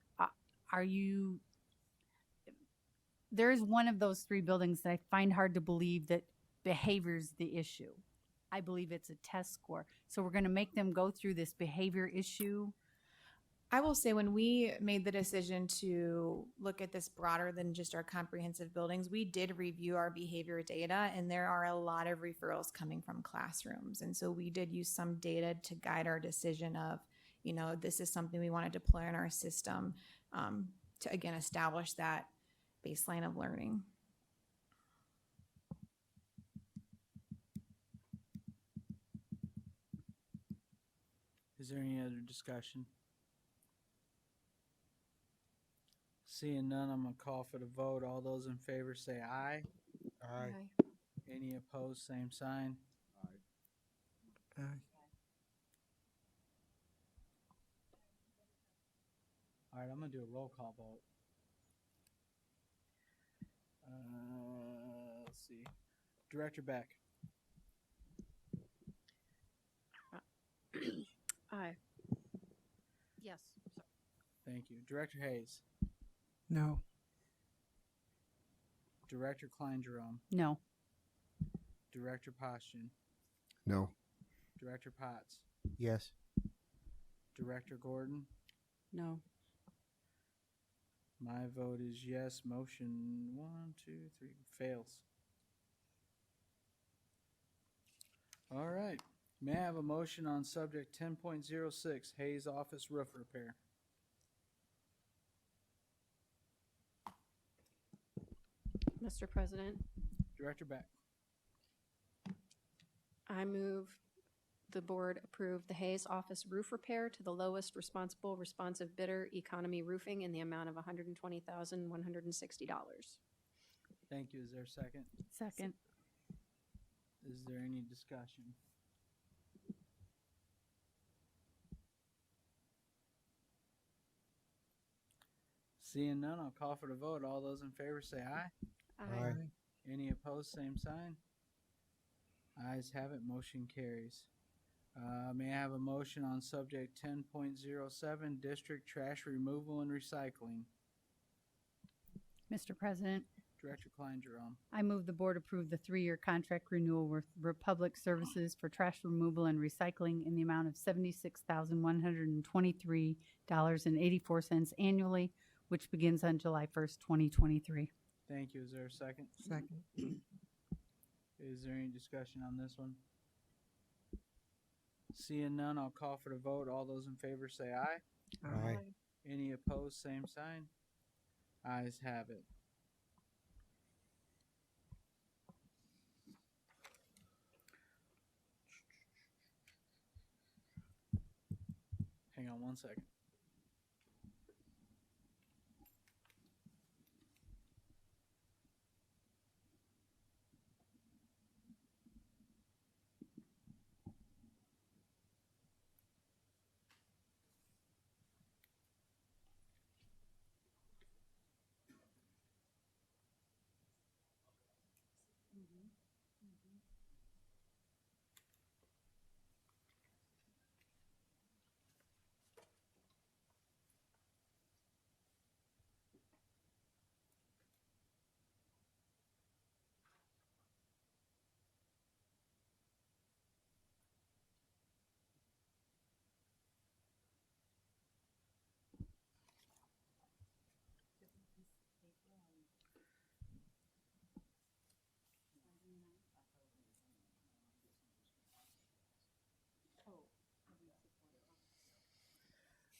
Speaker 9: there is one of those three buildings that I find hard to believe that behavior is the issue. I believe it's a test score. So we're going to make them go through this behavior issue.
Speaker 11: I will say when we made the decision to look at this broader than just our comprehensive buildings, we did review our behavior data, and there are a lot of referrals coming from classrooms. And so we did use some data to guide our decision of, you know, this is something we want to deploy in our system to, again, establish that baseline of learning.
Speaker 1: Is there any other discussion? Seeing none, I'm gonna call for the vote. All those in favor say aye.
Speaker 8: Aye.
Speaker 1: Any opposed, same sign.
Speaker 5: Aye.
Speaker 1: All right, I'm gonna do a roll call vote. Let's see. Director Beck.
Speaker 6: Aye. Yes.
Speaker 1: Thank you. Director Hayes.
Speaker 5: No.
Speaker 1: Director Klein Jerome.
Speaker 9: No.
Speaker 1: Director Poston.
Speaker 3: No.
Speaker 1: Director Potts.
Speaker 8: Yes.
Speaker 1: Director Gordon.
Speaker 2: No.
Speaker 1: My vote is yes. Motion 1, 2, 3 fails. All right. May I have a motion on subject 10.06, Hayes Office Roof Repair?
Speaker 6: Mr. President,
Speaker 1: Director Beck.
Speaker 6: I move the board approve the Hayes Office roof repair to the lowest responsive bidder, Economy Roofing, in the amount of $120,160.
Speaker 1: Thank you. Is there a second?
Speaker 9: Second.
Speaker 1: Is there any discussion? Seeing none, I'll call for the vote. All those in favor say aye.
Speaker 8: Aye.
Speaker 1: Any opposed, same sign. Ayes have it, motion carries. May I have a motion on subject 10.07, District Trash Removal and Recycling?
Speaker 9: Mr. President,
Speaker 1: Director Klein Jerome.
Speaker 9: I move the board approve the 3-year contract renewal with Republic Services for trash removal and recycling in the amount of $76,123.84 annually, which begins on July 1st, 2023.
Speaker 1: Thank you. Is there a second?
Speaker 5: Second.
Speaker 1: Is there any discussion on this one? Seeing none, I'll call for the vote. All those in favor say aye.
Speaker 8: Aye.
Speaker 1: Any opposed, same sign. Ayes have it. Hang on one second.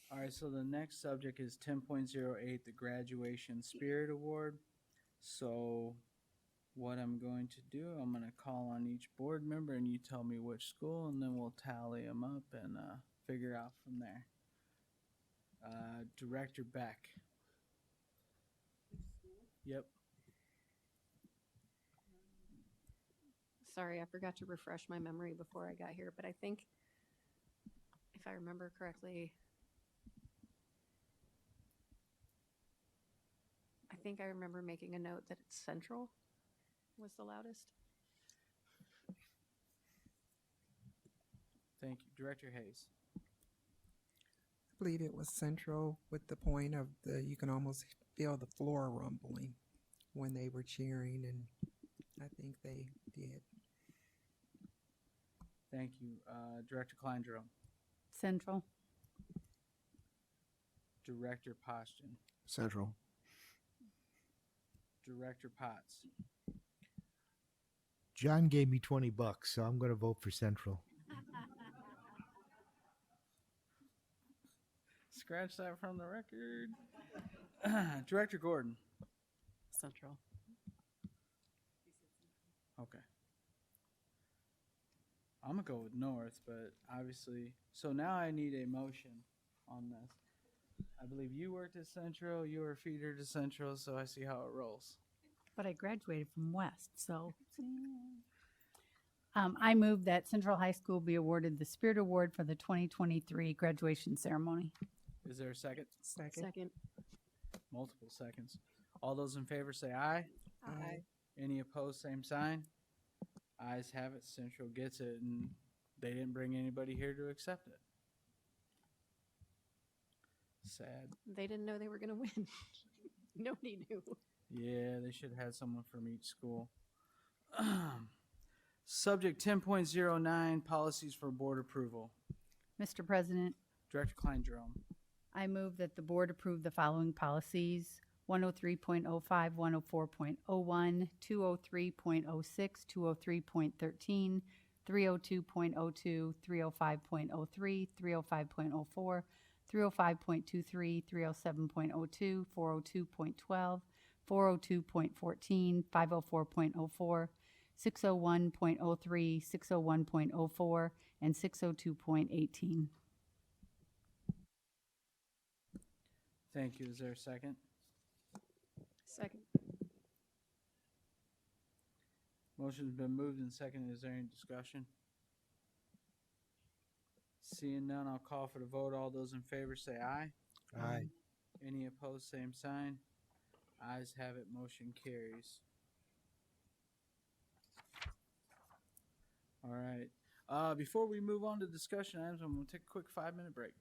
Speaker 1: All right, so the next subject is 10.08, the Graduation Spirit Award. So what I'm going to do, I'm going to call on each board member and you tell me which school, and then we'll tally them up and figure out from there. Director Beck. Yep.
Speaker 6: Sorry, I forgot to refresh my memory before I got here, but I think, if I remember correctly, I remember making a note that it's Central was the loudest.
Speaker 1: Thank you. Director Hayes.
Speaker 5: I believe it was Central with the point of you can almost feel the floor rumbling when they were cheering, and I think they did.
Speaker 1: Thank you. Director Klein Jerome.
Speaker 9: Central.
Speaker 1: Director Poston.
Speaker 3: Central.
Speaker 1: Director Potts.
Speaker 8: John gave me $20, so I'm going to vote for Central.
Speaker 1: Scratch that from the record. Director Gordon.
Speaker 2: Central.
Speaker 1: Okay. I'm going to go with North, but obviously. So now I need a motion on this. I believe you worked at Central, you were a feeder to Central, so I see how it rolls.
Speaker 9: But I graduated from West, so. I move that Central High School be awarded the Spirit Award for the 2023 graduation ceremony.
Speaker 1: Is there a second?
Speaker 2: Second.
Speaker 1: Multiple seconds. All those in favor say aye.
Speaker 5: Aye.
Speaker 1: Any opposed, same sign. Ayes have it. Central gets it, and they didn't bring anybody here to accept it. Sad.
Speaker 6: They didn't know they were going to win. Nobody knew.
Speaker 1: Yeah, they should have had someone from each school. Subject 10.09, policies for board approval.
Speaker 9: Mr. President,
Speaker 1: Director Klein Jerome.
Speaker 9: I move that the board approve the following policies: 103.05, 104.01, 203.06, 203.13, 302.02, 305.03, 305.04, 305.23, 307.02, 402.12, 402.14, 504.04, 601.03, 601.04, and 602.18.
Speaker 1: Thank you. Is there a second?
Speaker 6: Second.
Speaker 1: Motion's been moved and seconded. Is there any discussion? Seeing none, I'll call for the vote. All those in favor say aye.
Speaker 8: Aye.
Speaker 1: Any opposed, same sign. Ayes have it. Motion carries. All right. Before we move on to discussion items, I'm going to take a quick 5-minute break.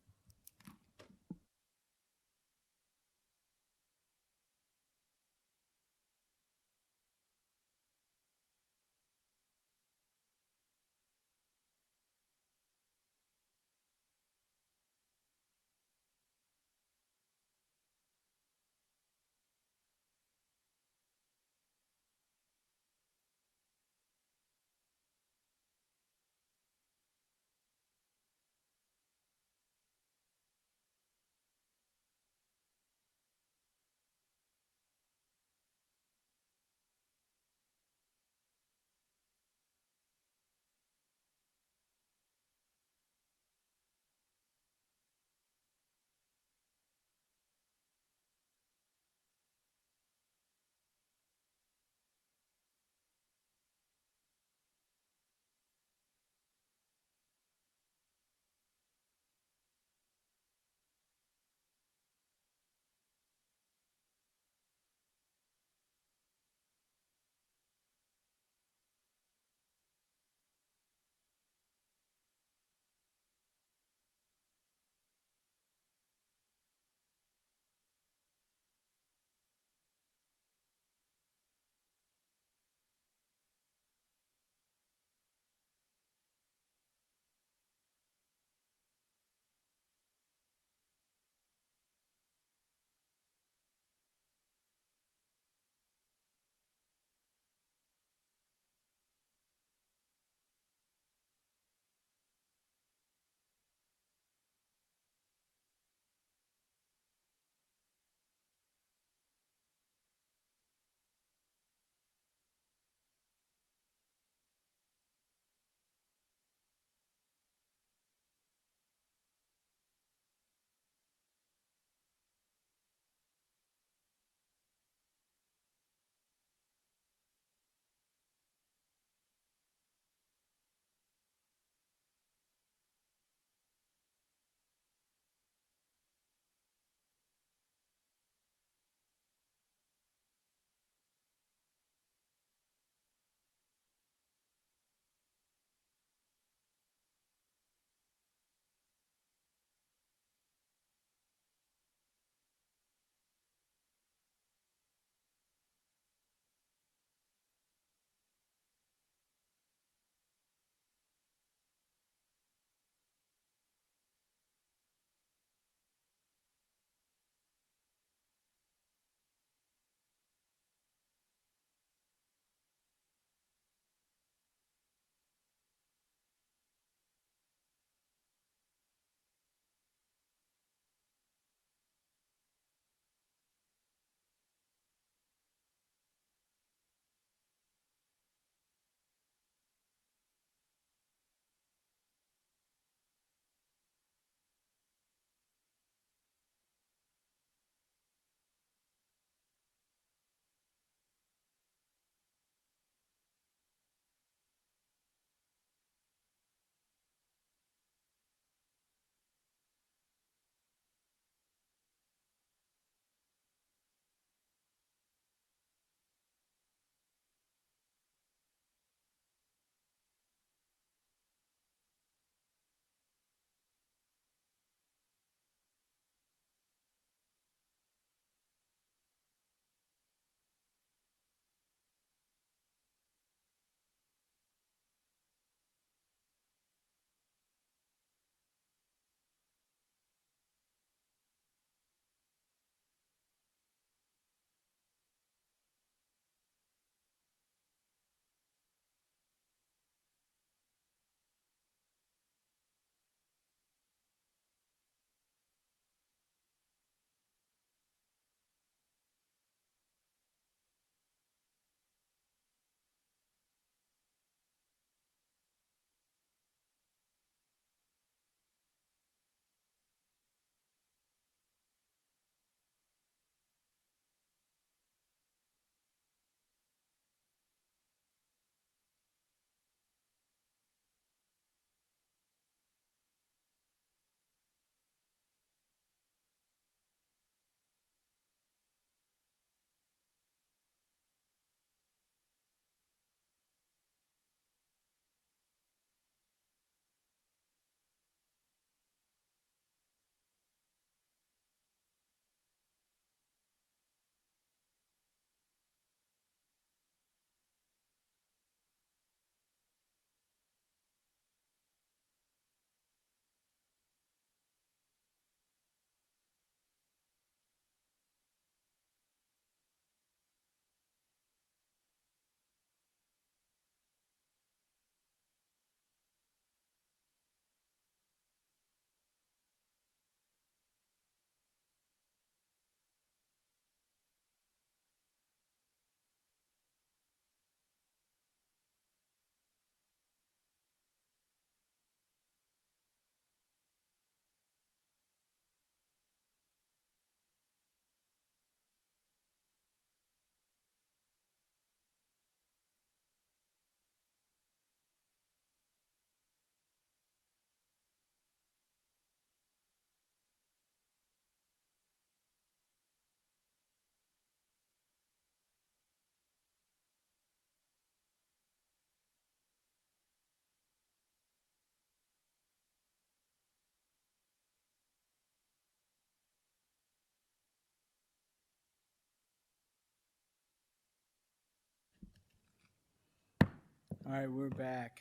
Speaker 1: right, we're back.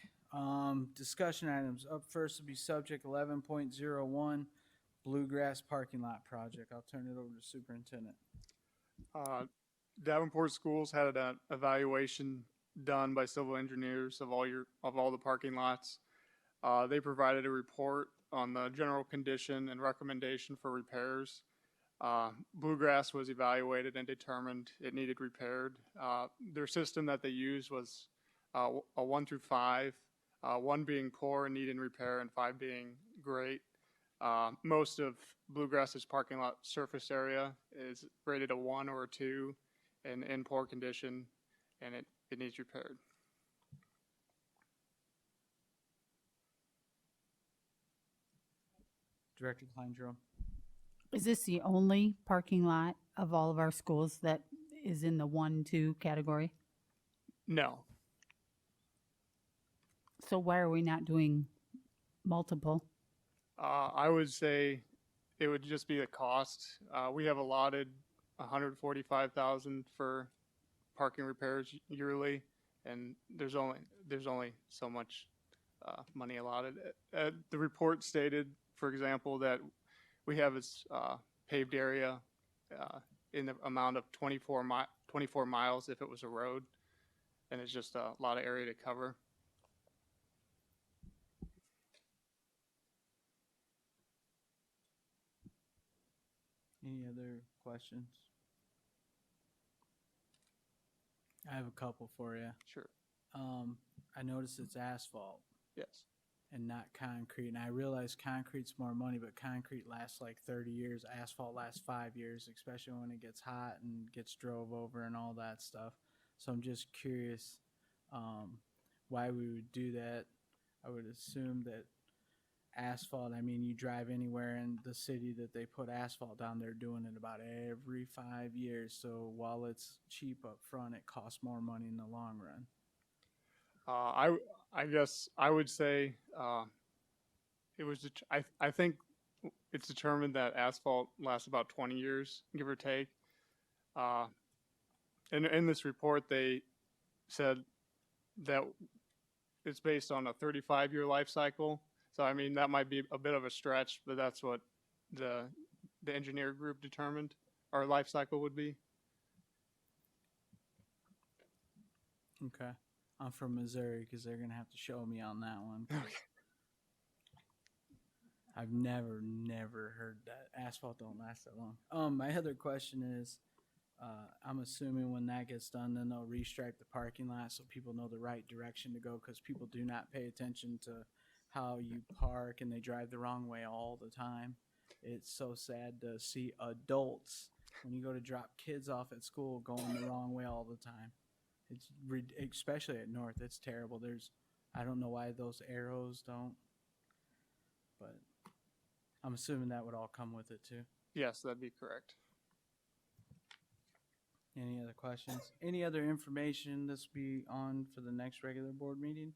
Speaker 1: Discussion items. Up first will be subject 11.01, Bluegrass Parking Lot Project. I'll turn it over to Superintendent.
Speaker 12: Davenport Schools had an evaluation done by civil engineers of all the parking lots. They provided a report on the general condition and recommendation for repairs. Bluegrass was evaluated and determined it needed repaired. Their system that they used was a 1 through 5, 1 being poor and needing repair, and 5 being great. Most of Bluegrass's parking lot surface area is rated a 1 or a 2 and in poor condition, and it needs repaired.
Speaker 1: Director Kleindrum.
Speaker 9: Is this the only parking lot of all of our schools that is in the 1-2 category?
Speaker 12: No.
Speaker 9: So why are we not doing multiple?
Speaker 12: I would say it would just be the cost. We have allotted $145,000 for parking repairs yearly, and there's only so much money allotted. The report stated, for example, that we have this paved area in the amount of 24 miles if it was a road, and it's just a lot of area to cover.
Speaker 1: Any other questions? I have a couple for you.
Speaker 12: Sure.
Speaker 1: I noticed it's asphalt
Speaker 12: Yes.
Speaker 1: and not concrete, and I realize concrete's more money, but concrete lasts like 30 years. Asphalt lasts 5 years, especially when it gets hot and gets drove over and all that stuff. So I'm just curious why we would do that. I would assume that asphalt, I mean, you drive anywhere in the city that they put asphalt down, they're doing it about every 5 years. So while it's cheap up front, it costs more money in the long run.
Speaker 12: I guess I would say it was. I think it's determined that asphalt lasts about 20 years, give or take. In this report, they said that it's based on a 35-year life cycle. So I mean that might be a bit of a stretch, but that's what the engineer group determined our life cycle would be.
Speaker 1: Okay. I'm from Missouri because they're going to have to show me on that one. I've never heard that. Asphalt don't last that long. My other question is, I'm assuming when that gets done, then they'll restripe the parking lot so people know the right direction to go, because people do not pay attention to how you park and they drive the wrong way all the time. It's so sad to see adults, when you go to drop kids off at school, going the wrong way all the time. It's especially at North. It's terrible. I don't know why those arrows don't, but I'm assuming that would all come with it too.
Speaker 12: Yes, that'd be correct.
Speaker 1: Any other questions? Any other information this will be on for the next regular board meeting?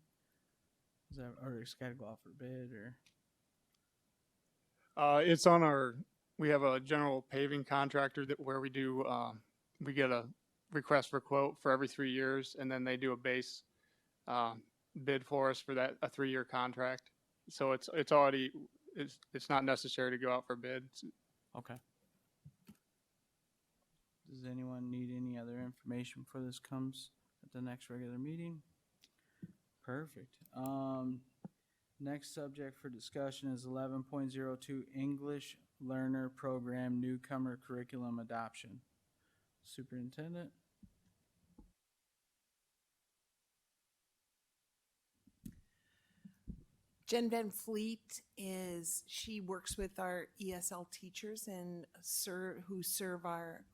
Speaker 1: Is that, or it's got to go out for bid, or?
Speaker 12: It's on our. We have a general paving contractor where we do. We get a request for quote for every 3 years, and then they do a base bid for us for that, a 3-year contract. So it's already it's not necessary to go out for bid.
Speaker 1: Okay. Does anyone need any other information before this comes at the next regular meeting? Perfect. Next subject for discussion is 11.02 English Learner Program Newcomer Curriculum Adoption. Superintendent?
Speaker 10: Jen Van Fleet she works with our ESL teachers and who serve our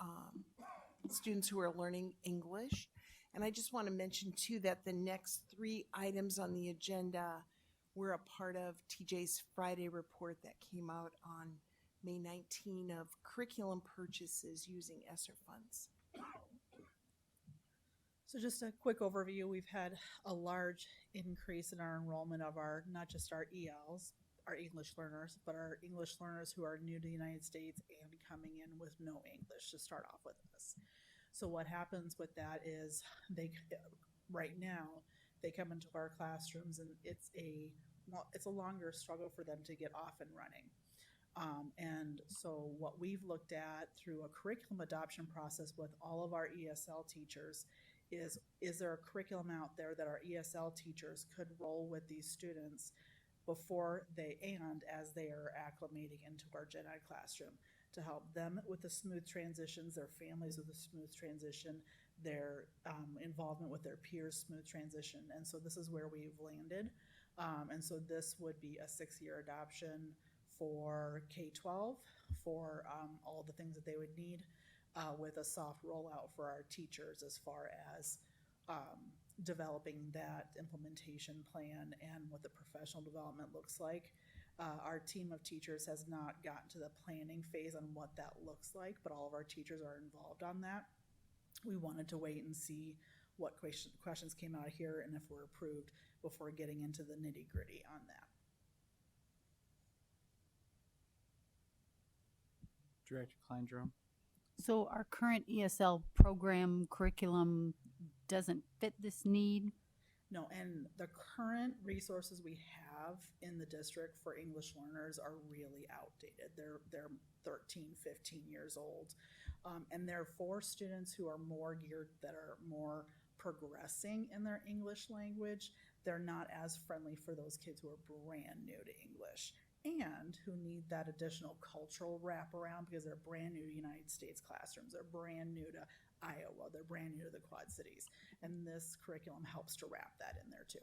Speaker 10: students who are learning English. And I just want to mention too that the next 3 items on the agenda were a part of TJ's Friday report that came out on May 19 of curriculum purchases using ESSER funds.
Speaker 13: So just a quick overview, we've had a large increase in our enrollment of not just our ELs, our English learners, but our English learners who are new to the United States and coming in with no English to start off with us. So what happens with that is right now, they come into our classrooms and it's a longer struggle for them to get off and running. And so what we've looked at through a curriculum adoption process with all of our ESL teachers is there a curriculum out there that our ESL teachers could roll with these students before they and as they are acclimating into our gen ed classroom to help them with the smooth transitions, their families with a smooth transition, their involvement with their peers smooth transition. And so this is where we've landed. And so this would be a 6-year adoption for K-12 for all the things that they would need with a soft rollout for our teachers as far as developing that implementation plan and what the professional development looks like. Our team of teachers has not gotten to the planning phase on what that looks like, but all of our teachers are involved on that. We wanted to wait and see what questions came out of here and if we're approved before getting into the nitty-gritty on that.
Speaker 1: Director Kleindrum.
Speaker 9: So our current ESL program curriculum doesn't fit this need?
Speaker 13: No, and the current resources we have in the district for English learners are really outdated. They're 13, 15 years old. And they're for students who are more geared, that are more progressing in their English language. They're not as friendly for those kids who are brand new to English and who need that additional cultural wraparound because they're brand new to United States classrooms. They're brand new to Iowa. They're brand new to the Quad Cities. And this curriculum helps to wrap that in there too.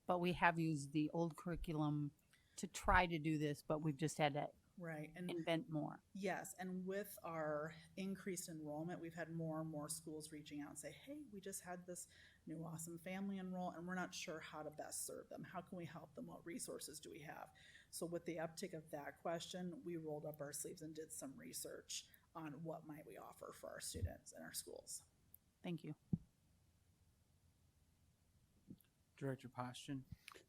Speaker 9: But we have used the old curriculum to try to do this, but we've just had to
Speaker 13: Right. And
Speaker 9: invent more.
Speaker 13: yes, and with our increased enrollment, we've had more and more schools reaching out and say, hey, we just had this new awesome family enroll and we're not sure how to best serve them. How can we help them? What resources do we have? So with the uptick of that question, we rolled up our sleeves and did some research on what might we offer for our students in our schools.
Speaker 9: Thank you.
Speaker 1: Director Poston.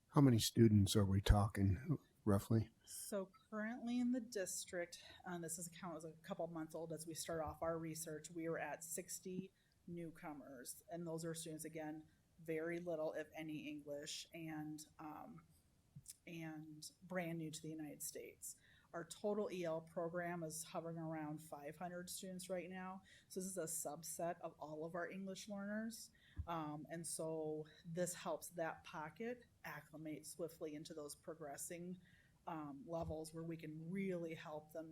Speaker 3: How many students are we talking roughly?
Speaker 13: So currently in the district, this is was a couple months old as we start off our research, we were at 60 newcomers. And those are students, again, very little, if any, English and brand new to the United States. Our total EL program is hovering around 500 students right now. So this is a subset of all of our English learners. And so this helps that pocket acclimate swiftly into those progressing levels where we can really help them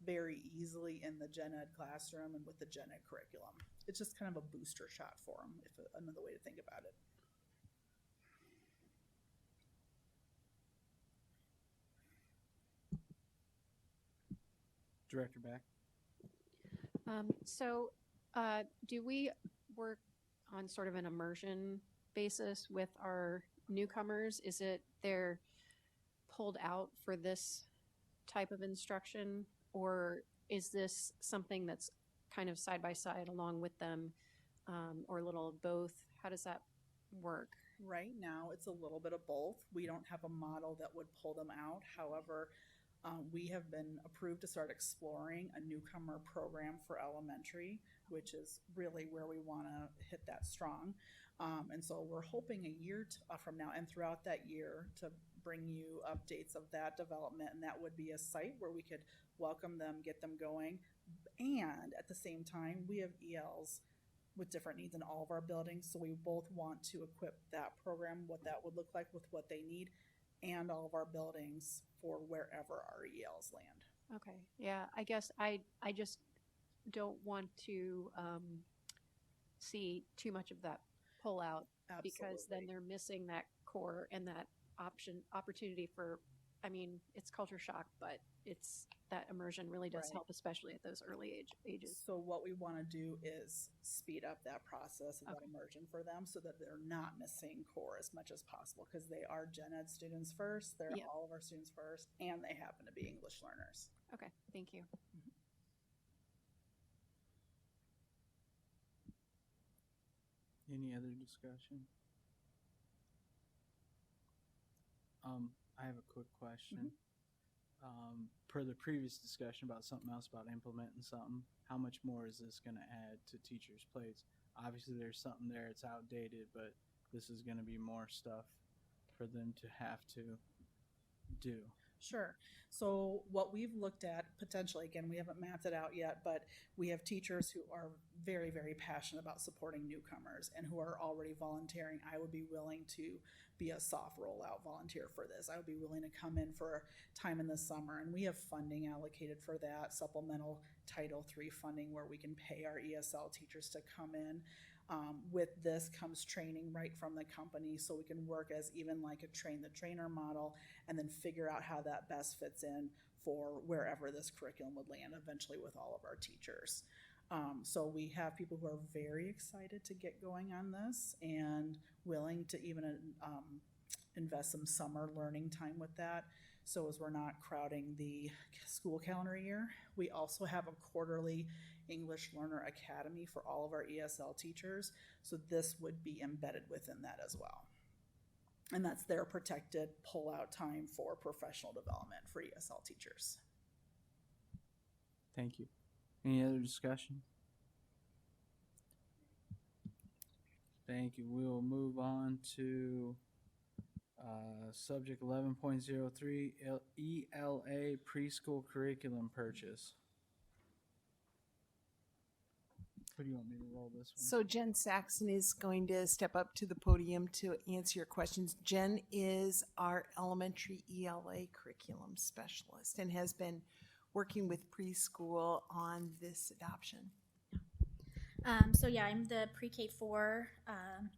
Speaker 13: very easily in the gen ed classroom and with the gen ed curriculum. It's just kind of a booster shot for them, if another way to think about it.
Speaker 1: Director Beck.
Speaker 6: Do we work on sort of an immersion basis with our newcomers? Is it they're pulled out for this type of instruction, or is this something that's kind of side by side along with them, or a little of both? How does that work?
Speaker 13: Right now, it's a little bit of both. We don't have a model that would pull them out. However, we have been approved to start exploring a newcomer program for elementary, which is really where we want to hit that strong. And so we're hoping a year from now and throughout that year to bring you updates of that development. And that would be a site where we could welcome them, get them going. And at the same time, we have ELs with different needs in all of our buildings. So we both want to equip that program, what that would look like with what they need, and all of our buildings for wherever our ELs land.
Speaker 6: Okay, yeah, I guess I just don't want to see too much of that pull out because then they're missing that core and that opportunity for, I mean, it's culture shock, but it's that immersion really does help, especially at those early ages.
Speaker 13: So what we want to do is speed up that process of that immersion for them so that they're not missing core as much as possible because they are gen ed students first, they're all of our students first, and they happen to be English learners.
Speaker 6: Okay, thank you.
Speaker 1: Any other discussion? I have a quick question. Per the previous discussion about something else about implementing something, how much more is this going to add to teachers' plates? Obviously, there's something there, it's outdated, but this is going to be more stuff for them to have to do.
Speaker 13: Sure. So what we've looked at potentially, again, we haven't mapped it out yet, but we have teachers who are very, very passionate about supporting newcomers and who are already volunteering. I would be willing to be a soft rollout volunteer for this. I would be willing to come in for time in the summer, and we have funding allocated for that, supplemental Title III funding where we can pay our ESL teachers to come in. With this comes training right from the company, so we can work as even like a train the trainer model and then figure out how that best fits in for wherever this curriculum would land eventually with all of our teachers. So we have people who are very excited to get going on this and willing to even invest some summer learning time with that. So as we're not crowding the school calendar year, we also have a quarterly English Learner Academy for all of our ESL teachers. So this would be embedded within that as well. And that's their protected pull-out time for professional development for ESL teachers.
Speaker 1: Thank you. Any other discussion? Thank you. We will move on to subject 11.03, ELA preschool curriculum purchase. What do you want me to roll this one?
Speaker 10: So Jen Saxon is going to step up to the podium to answer your questions. Jen is our elementary ELA curriculum specialist and has been working with preschool on this adoption.
Speaker 14: So yeah, I'm the pre-K4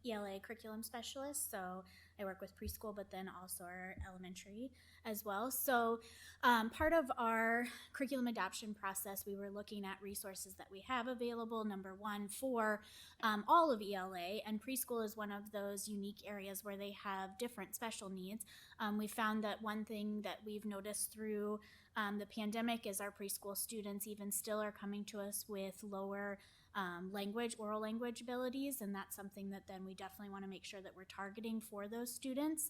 Speaker 14: ELA curriculum specialist. So I work with preschool, but then also our elementary as well. So part of our curriculum adoption process, we were looking at resources that we have available, number one, for all of ELA, and preschool is one of those unique areas where they have different special needs. We found that one thing that we've noticed through the pandemic is our preschool students even still are coming to us with lower oral language abilities, and that's something that then we definitely want to make sure that we're targeting for those students.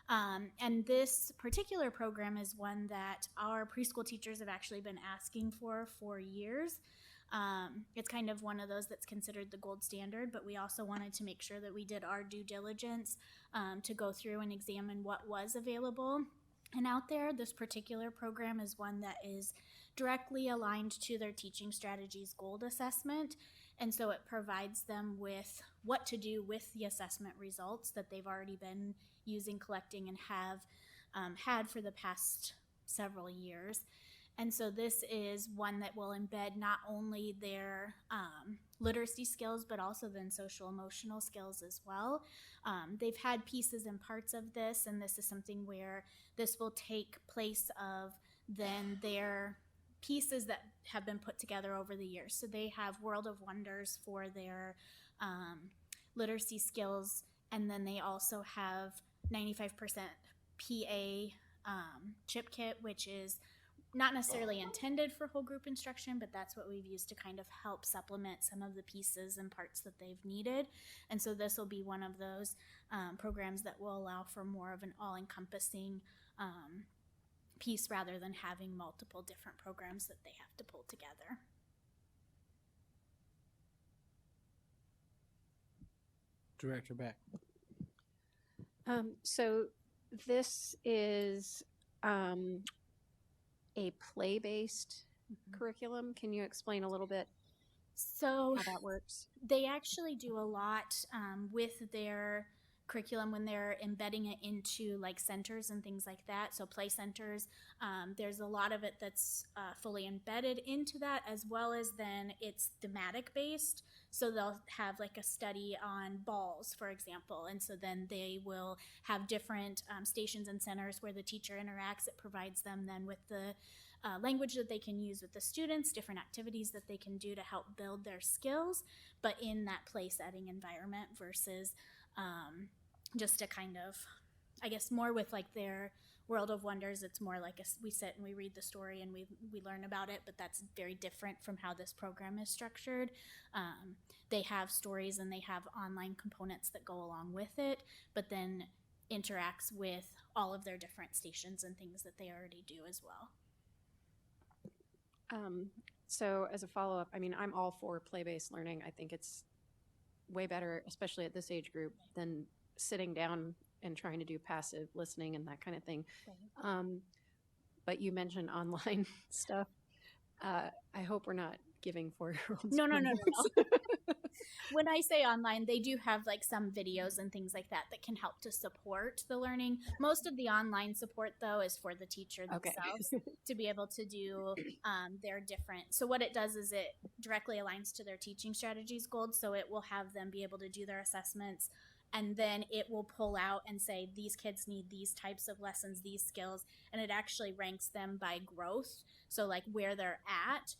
Speaker 14: And this particular program is one that our preschool teachers have actually been asking for years. It's kind of one of those that's considered the gold standard, but we also wanted to make sure that we did our due diligence to go through and examine what was available and out there. This particular program is one that is directly aligned to their teaching strategies gold assessment, and so it provides them with what to do with the assessment results that they've already been using, collecting, and have had for the past several years. And so this is one that will embed not only their literacy skills, but also then social emotional skills as well. They've had pieces and parts of this, and this is something where this will take place of then their pieces that have been put together over the years. So they have World of Wonders for their literacy skills, and then they also have 95% PA chip kit, which is not necessarily intended for whole group instruction, but that's what we've used to kind of help supplement some of the pieces and parts that they've needed. And so this will be one of those programs that will allow for more of an all-encompassing piece rather than having multiple different programs that they have to pull together.
Speaker 1: Director Beck.
Speaker 6: So this is a play-based curriculum. Can you explain a little bit
Speaker 14: So
Speaker 6: how that works?
Speaker 14: they actually do a lot with their curriculum when they're embedding it into like centers and things like that. So play centers, there's a lot of it that's fully embedded into that, as well as then it's thematic based. So they'll have like a study on balls, for example, and so then they will have different stations and centers where the teacher interacts. It provides them then with the language that they can use with the students, different activities that they can do to help build their skills, but in that play setting environment versus just a kind of, I guess, more with like their World of Wonders. It's more like we sit and we read the story and we learn about it, but that's very different from how this program is structured. They have stories and they have online components that go along with it, but then interacts with all of their different stations and things that they already do as well.
Speaker 6: So as a follow-up, I mean, I'm all for play-based learning. I think it's way better, especially at this age group, than sitting down and trying to do passive listening and that kind of thing. But you mentioned online stuff. I hope we're not giving 4-year-olds.
Speaker 14: No. When I say online, they do have like some videos and things like that that can help to support the learning. Most of the online support, though, is for the teacher themselves to be able to do their different. So what it does is it directly aligns to their teaching strategies goals. So it will have them be able to do their assessments, and then it will pull out and say these kids need these types of lessons, these skills, and it actually ranks them by growth. So like where they're at.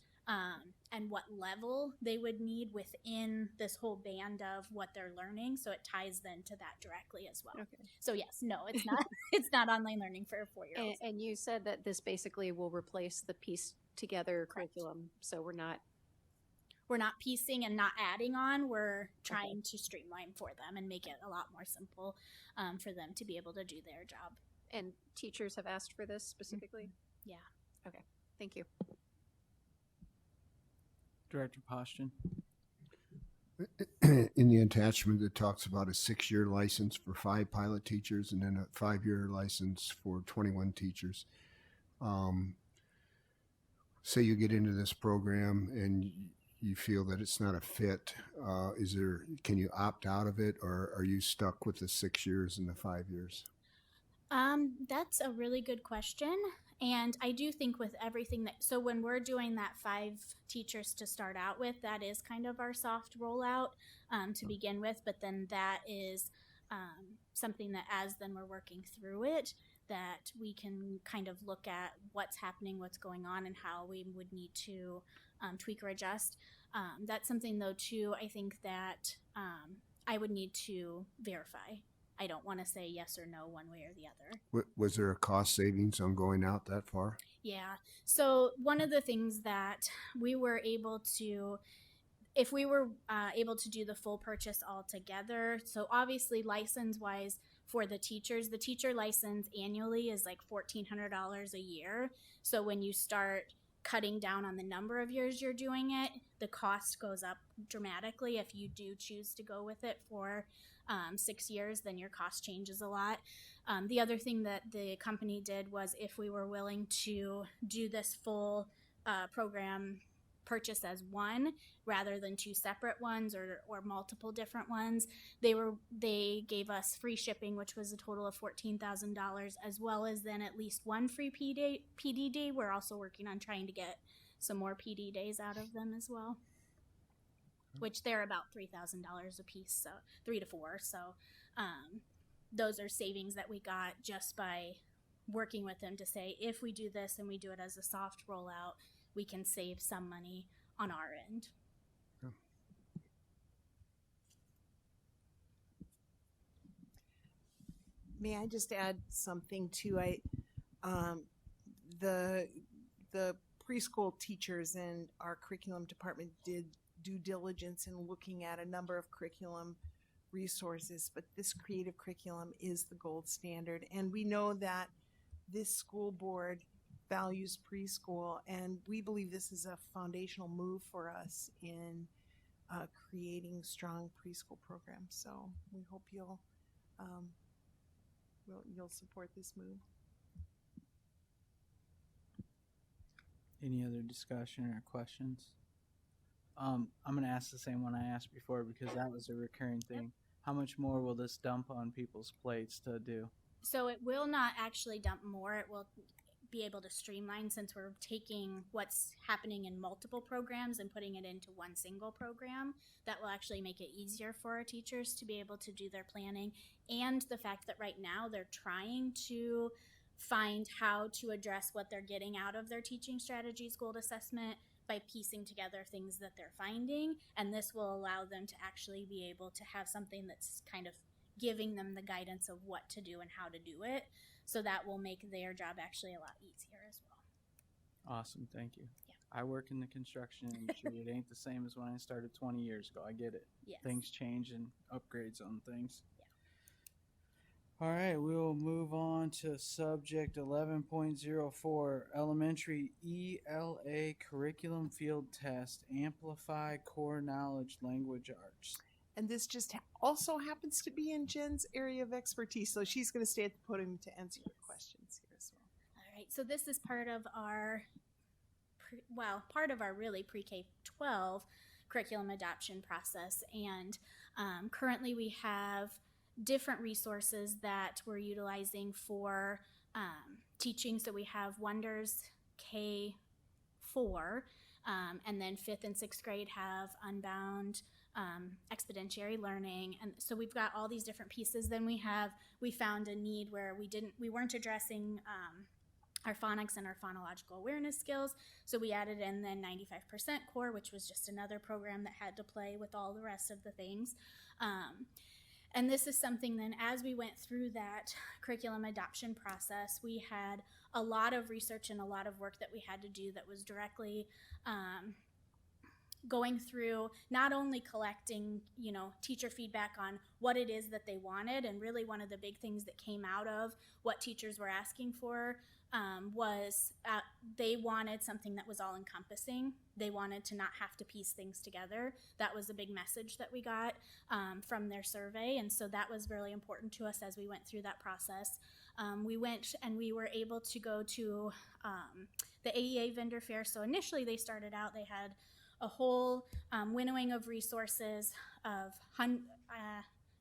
Speaker 14: And what level they would need within this whole band of what they're learning. So it ties then to that directly as well. Okay. So yes, no, it's not. It's not online learning for 4-year-olds.
Speaker 6: And you said that this basically will replace the piece together curriculum. So we're not
Speaker 14: piecing and not adding on. We're trying to streamline for them and make it a lot more simple for them to be able to do their job.
Speaker 6: And teachers have asked for this specifically?
Speaker 14: Yeah.
Speaker 6: Okay. Thank you.
Speaker 1: Director Poston.
Speaker 3: In the attachment, it talks about a 6-year license for 5 pilot teachers and then a 5-year license for 21 teachers. Say you get into this program and you feel that it's not a fit. Can you opt out of it, or are you stuck with the 6 years and the 5 years?
Speaker 14: That's a really good question. And I do think with everything so when we're doing that 5 teachers to start out with, that is kind of our soft rollout to begin with. But then that is something that as then we're working through it, that we can kind of look at what's happening, what's going on, and how we would need to tweak or adjust. That's something though too, I think that I would need to verify. I don't want to say yes or no one way or the other.
Speaker 3: Was there a cost savings on going out that far?
Speaker 14: Yeah. So one of the things that we were able to, if we were able to do the full purchase all together, so obviously license-wise for the teachers, the teacher license annually is like $1,400 a year. So when you start cutting down on the number of years you're doing it, the cost goes up dramatically. If you do choose to go with it for 6 years, then your cost changes a lot. The other thing that the company did was if we were willing to do this full program purchase as one rather than 2 separate ones or multiple different ones, they gave us free shipping, which was a total of $14,000, as well as then at least 1 free PD day. We're also working on trying to get some more PD days out of them as well, which they're about $3,000 a piece, so 3 to 4. So those are savings that we got just by working with them to say, if we do this and we do it as a soft rollout, we can save some money on our end.
Speaker 3: Yeah.
Speaker 10: May I just add something too? The preschool teachers in our curriculum department did due diligence in looking at a number of curriculum resources, but this creative curriculum is the gold standard. And we know that this school board values preschool, and we believe this is a foundational move for us in creating strong preschool programs. So we hope you'll support this move.
Speaker 1: Any other discussion or questions? I'm going to ask the same one I asked before because that was a recurring thing. How much more will this dump on people's plates to do?
Speaker 14: So it will not actually dump more. It will be able to streamline, since we're taking what's happening in multiple programs and putting it into one single program. That will actually make it easier for our teachers to be able to do their planning. And the fact that right now they're trying to find how to address what they're getting out of their teaching strategies goal assessment by piecing together things that they're finding. And this will allow them to actually be able to have something that's kind of giving them the guidance of what to do and how to do it. So that will make their job actually a lot easier as well.
Speaker 1: Awesome. Thank you.
Speaker 14: Yeah.
Speaker 1: I work in the construction industry. It ain't the same as when I started 20 years ago. I get it.
Speaker 14: Yes.
Speaker 1: Things change and upgrades on things.
Speaker 14: Yeah.
Speaker 1: All right, we'll move on to subject 11.04, elementary ELA curriculum field test, amplify core knowledge language arts.
Speaker 10: And this just also happens to be in Jen's area of expertise. So she's going to stay at the podium to answer your questions here as well.
Speaker 14: All right, so this is part of our, part of our really pre-K-12 curriculum adoption process. And currently we have different resources that we're utilizing for teaching. So we have Wonders K-4, and then 5th and 6th grade have Unbound, exponentiary learning. And so we've got all these different pieces. Then we found a need where we weren't addressing our phonics and our phonological awareness skills. So we added in then 95% core, which was just another program that had to play with all the rest of the things. And this is something then, as we went through that curriculum adoption process, we had a lot of research and a lot of work that we had to do that was directly going through not only collecting, teacher feedback on what it is that they wanted, and really one of the big things that came out of what teachers were asking for was they wanted something that was all encompassing. They wanted to not have to piece things together. That was a big message that we got from their survey, and so that was really important to us as we went through that process. We went and we were able to go to the AEA vendor fair. So initially they started out, they had a whole winnowing of resources of, I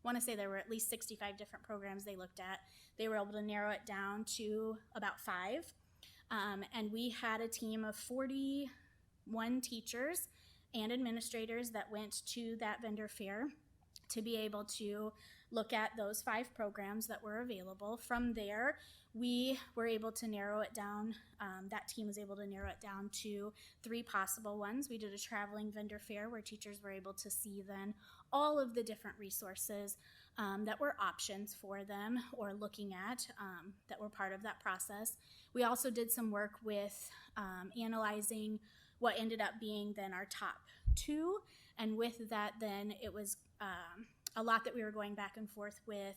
Speaker 14: want to say there were at least 65 different programs they looked at. They were able to narrow it down to about 5. And we had a team of 41 teachers and administrators that went to that vendor fair to be able to look at those 5 programs that were available. From there, we were able to narrow it down. That team was able to narrow it down to 3 possible ones. We did a traveling vendor fair where teachers were able to see then all of the different resources that were options for them or looking at that were part of that process. We also did some work with analyzing what ended up being then our top 2. And with that, then it was a lot that we were going back and forth with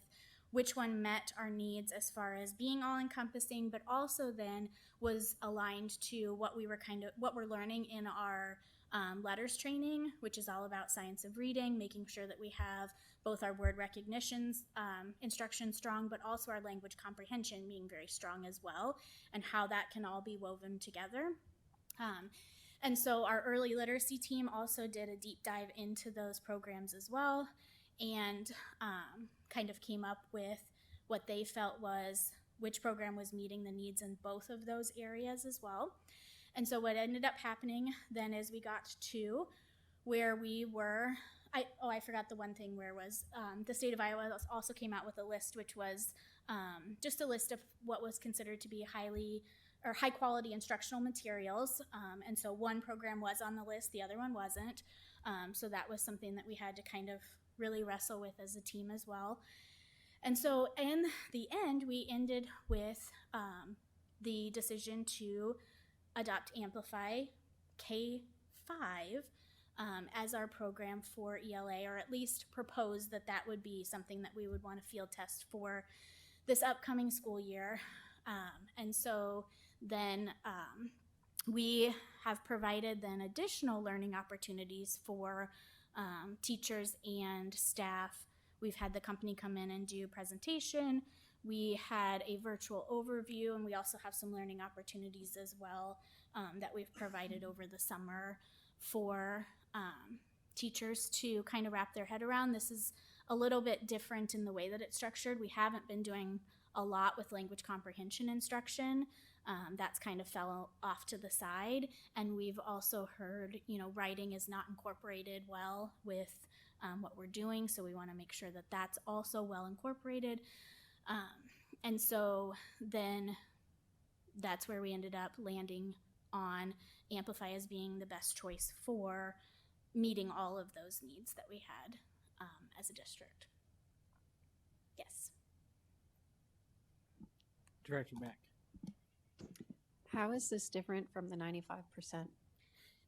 Speaker 14: which one met our needs as far as being all encompassing, but also then was aligned to what we're learning in our letters training, which is all about science of reading, making sure that we have both our word recognitions instruction strong, but also our language comprehension being very strong as well, and how that can all be woven together. And so our early literacy team also did a deep dive into those programs as well, and kind of came up with what they felt was which program was meeting the needs in both of those areas as well. And so what ended up happening then is we got to where we were, I forgot the one thing where was the state of Iowa also came out with a list, which was just a list of what was considered to be high quality instructional materials. And so one program was on the list, the other one wasn't. So that was something that we had to kind of really wrestle with as a team as well. And so in the end, we ended with the decision to adopt Amplify K-5 as our program for ELA, or at least propose that that would be something that we would want to field test for this upcoming school year. And so then we have provided then additional learning opportunities for teachers and staff. We've had the company come in and do presentation. We had a virtual overview, and we also have some learning opportunities as well that we've provided over the summer for teachers to kind of wrap their head around. This is a little bit different in the way that it's structured. We haven't been doing a lot with language comprehension instruction. That's kind of fell off to the side. And we've also heard, writing is not incorporated well with what we're doing. So we want to make sure that that's also well incorporated. And so then that's where we ended up landing on Amplify as being the best choice for meeting all of those needs that we had as a district. Yes.
Speaker 1: Director Mack.
Speaker 6: How is this different from the 95%?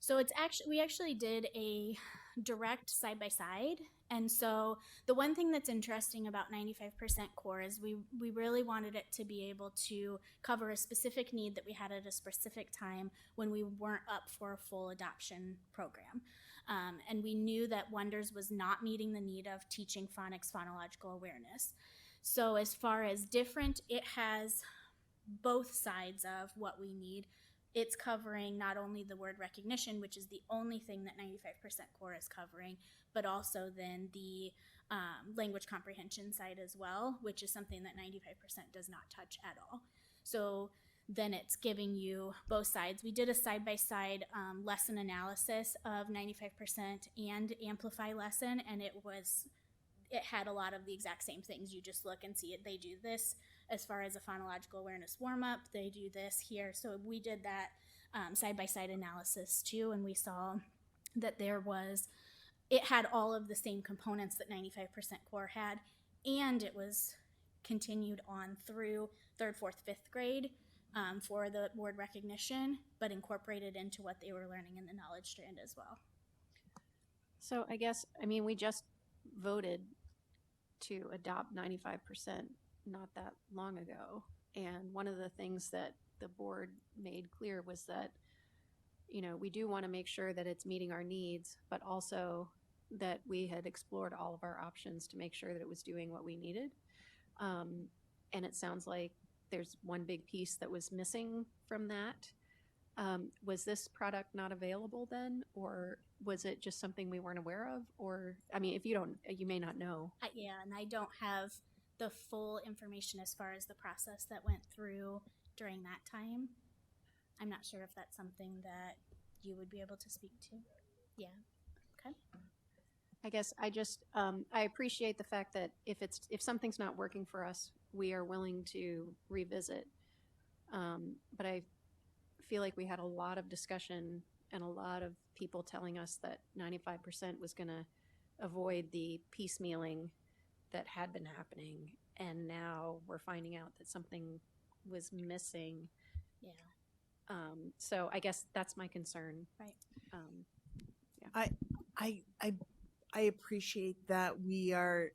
Speaker 14: So we actually did a direct side by side. And so the one thing that's interesting about 95% core is we really wanted it to be able to cover a specific need that we had at a specific time when we weren't up for a full adoption program. And we knew that Wonders was not meeting the need of teaching phonics phonological awareness. So as far as different, it has both sides of what we need. It's covering not only the word recognition, which is the only thing that 95% core is covering, but also then the language comprehension side as well, which is something that 95% does not touch at all. So then it's giving you both sides. We did a side-by-side lesson analysis of 95% and Amplify lesson, and it had a lot of the exact same things. You just look and see it. They do this as far as a phonological awareness warm-up. They do this here. So we did that side-by-side analysis too, and we saw that it had all of the same components that 95% core had, and it was continued on through 3rd, 4th, 5th grade for the word recognition, but incorporated into what they were learning in the knowledge strand as well.
Speaker 6: So I guess, I mean, we just voted to adopt 95% not that long ago. And one of the things that the board made clear was that, you know, we do want to make sure that it's meeting our needs, but also that we had explored all of our options to make sure that it was doing what we needed. And it sounds like there's one big piece that was missing from that. Was this product not available then, or was it just something we weren't aware of? Or, I mean, if you don't, you may not know.
Speaker 14: Yeah, and I don't have the full information as far as the process that went through during that time. I'm not sure if that's something that you would be able to speak to. Yeah. Okay.
Speaker 6: I guess I just, I appreciate the fact that if something's not working for us, we are willing to revisit. But I feel like we had a lot of discussion and a lot of people telling us that 95% was going to avoid the piecemealing that had been happening. And now we're finding out that something was missing.
Speaker 14: Yeah.
Speaker 6: So I guess that's my concern.
Speaker 14: Right.
Speaker 10: Yeah. I appreciate that we are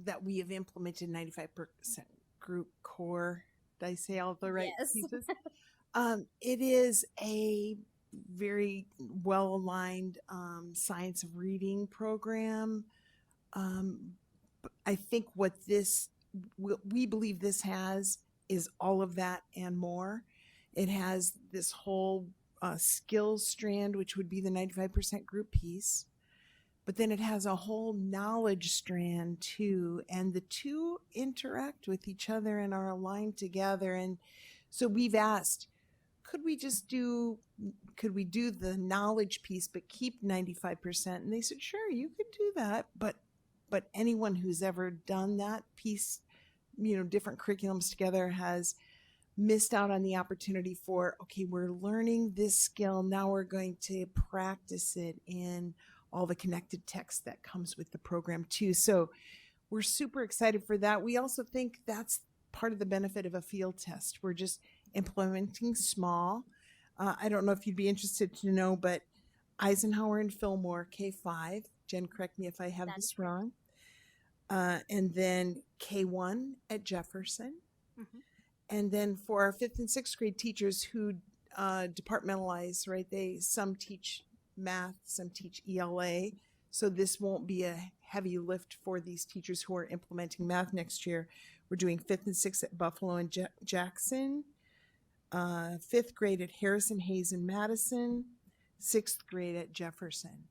Speaker 10: that we have implemented 95% group core. Did I say all the right pieces? It is a very well aligned science of reading program. I think what we believe this has is all of that and more. It has this whole skills strand, which would be the 95% group piece. But then it has a whole knowledge strand too. And the two interact with each other and are aligned together. And so we've asked, could we do the knowledge piece but keep 95%? And they said, sure, you could do that. But anyone who's ever done that piece, you know, different curriculums together, has missed out on the opportunity for, okay, we're learning this skill. Now we're going to practice it in all the connected text that comes with the program too. So we're super excited for that. We also think that's part of the benefit of a field test. We're just implementing small. I don't know if you'd be interested to know, but Eisenhower and Fillmore, K5, Jen, correct me if I have this wrong. And then K1 at Jefferson.
Speaker 14: Mm-hmm.
Speaker 10: And then for our 5th and 6th grade teachers who departmentalize, right? Some teach math, some teach ELA. So this won't be a heavy lift for these teachers who are implementing math next year. We're doing 5th and 6th at Buffalo and Jackson, 5th grade at Harrison, Hayes, and Madison, 6th grade at Jefferson.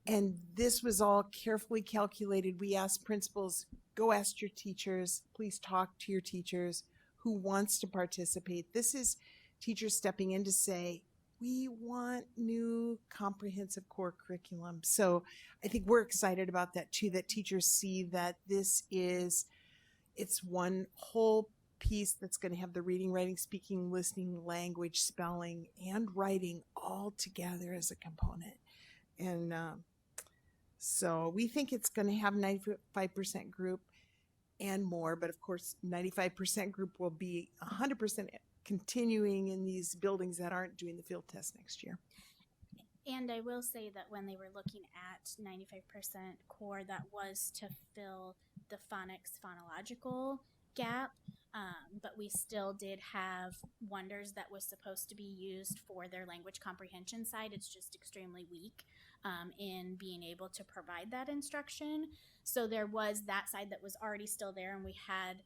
Speaker 10: And this was all carefully calculated. We asked principals, go ask your teachers, please talk to your teachers who wants to participate. This is teachers stepping in to say, we want new comprehensive core curriculum. So I think we're excited about that too, that teachers see that it's one whole piece that's going to have the reading, writing, speaking, listening, language, spelling, and writing all together as a component. And so we think it's going to have 95% group and more, but of course 95% group will be 100% continuing in these buildings that aren't doing the field test next year.
Speaker 14: And I will say that when they were looking at 95% core, that was to fill the phonics phonological gap. but we still did have Wonders that was supposed to be used for their language comprehension side. It's just extremely weak in being able to provide that instruction. So there was that side that was already still there, and we had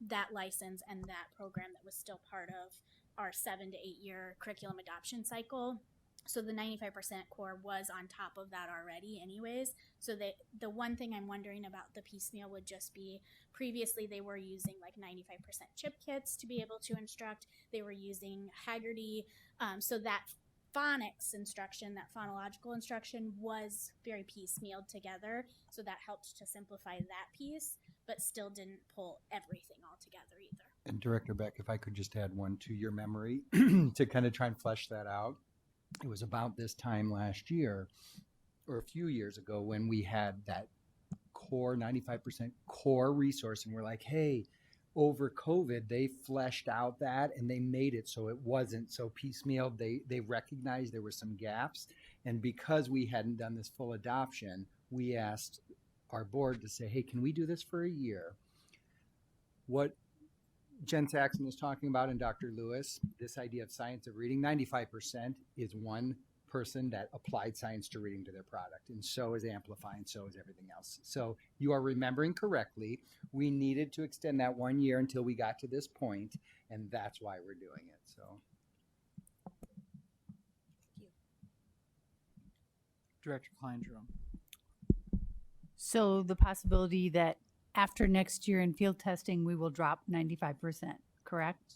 Speaker 14: that license and that program that was still part of our 7 to 8 year curriculum adoption cycle. So the 95% core was on top of that already anyways. So the one thing I'm wondering about the piecemeal would just be, previously they were using like 95% chip kits to be able to instruct. They were using Haggerty. So that phonics instruction, that phonological instruction was very piecemealed together. So that helped to simplify that piece, but still didn't pull everything all together either.
Speaker 15: And Director Beck, if I could just add one to your memory to kind of try and flesh that out. It was about this time last year or a few years ago when we had that core 95% core resource, and we're like, hey, over COVID they fleshed out that and they made it so it wasn't so piecemeal. They recognized there were some gaps, and because we hadn't done this full adoption, we asked our board to say, hey, can we do this for a year? What Jen Saxon was talking about and Dr. Lewis, this idea of science of reading, 95% is one person that applied science to reading to their product, and so is Amplify, and so is everything else. So you are remembering correctly. We needed to extend that 1 year until we got to this point, and that's why we're doing it. So,
Speaker 1: Director Klein-Jerome.
Speaker 9: So the possibility that after next year in field testing, we will drop 95%, correct?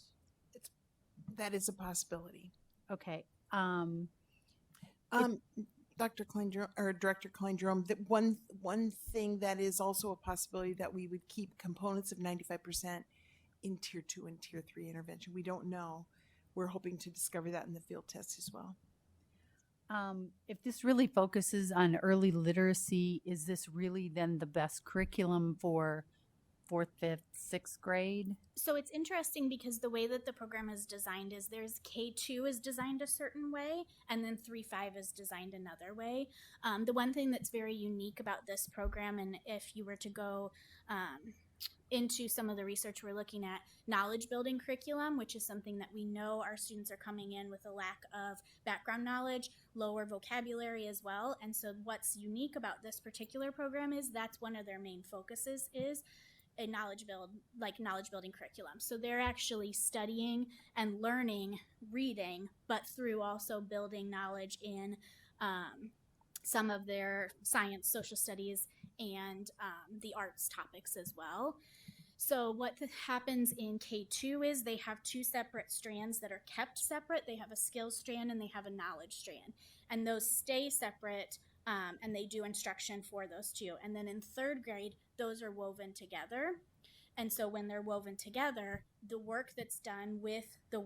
Speaker 10: That is a possibility.
Speaker 9: Okay.
Speaker 10: Dr. Klein-Jerome, or Director Klein-Jerome, that one thing that is also a possibility, that we would keep components of 95% in Tier 2 and Tier 3 intervention. We don't know. We're hoping to discover that in the field test as well.
Speaker 9: If this really focuses on early literacy, is this really then the best curriculum for 4th, 5th, 6th grade?
Speaker 14: So it's interesting because the way that the program is designed is there's K2 is designed a certain way, and then 3-5 is designed another way. The one thing that's very unique about this program, and if you were to go into some of the research we're looking at, knowledge building curriculum, which is something that we know our students are coming in with a lack of background knowledge, lower vocabulary as well. And so what's unique about this particular program is that's one of their main focuses is a knowledge building curriculum. So they're actually studying and learning reading, but through also building knowledge in some of their science, social studies, and the arts topics as well. So what happens in K2 is they have two separate strands that are kept separate. They have a skills strand and they have a knowledge strand. And those stay separate, and they do instruction for those two. And then in 3rd grade, those are woven together. And so when they're woven together, the work that's done with the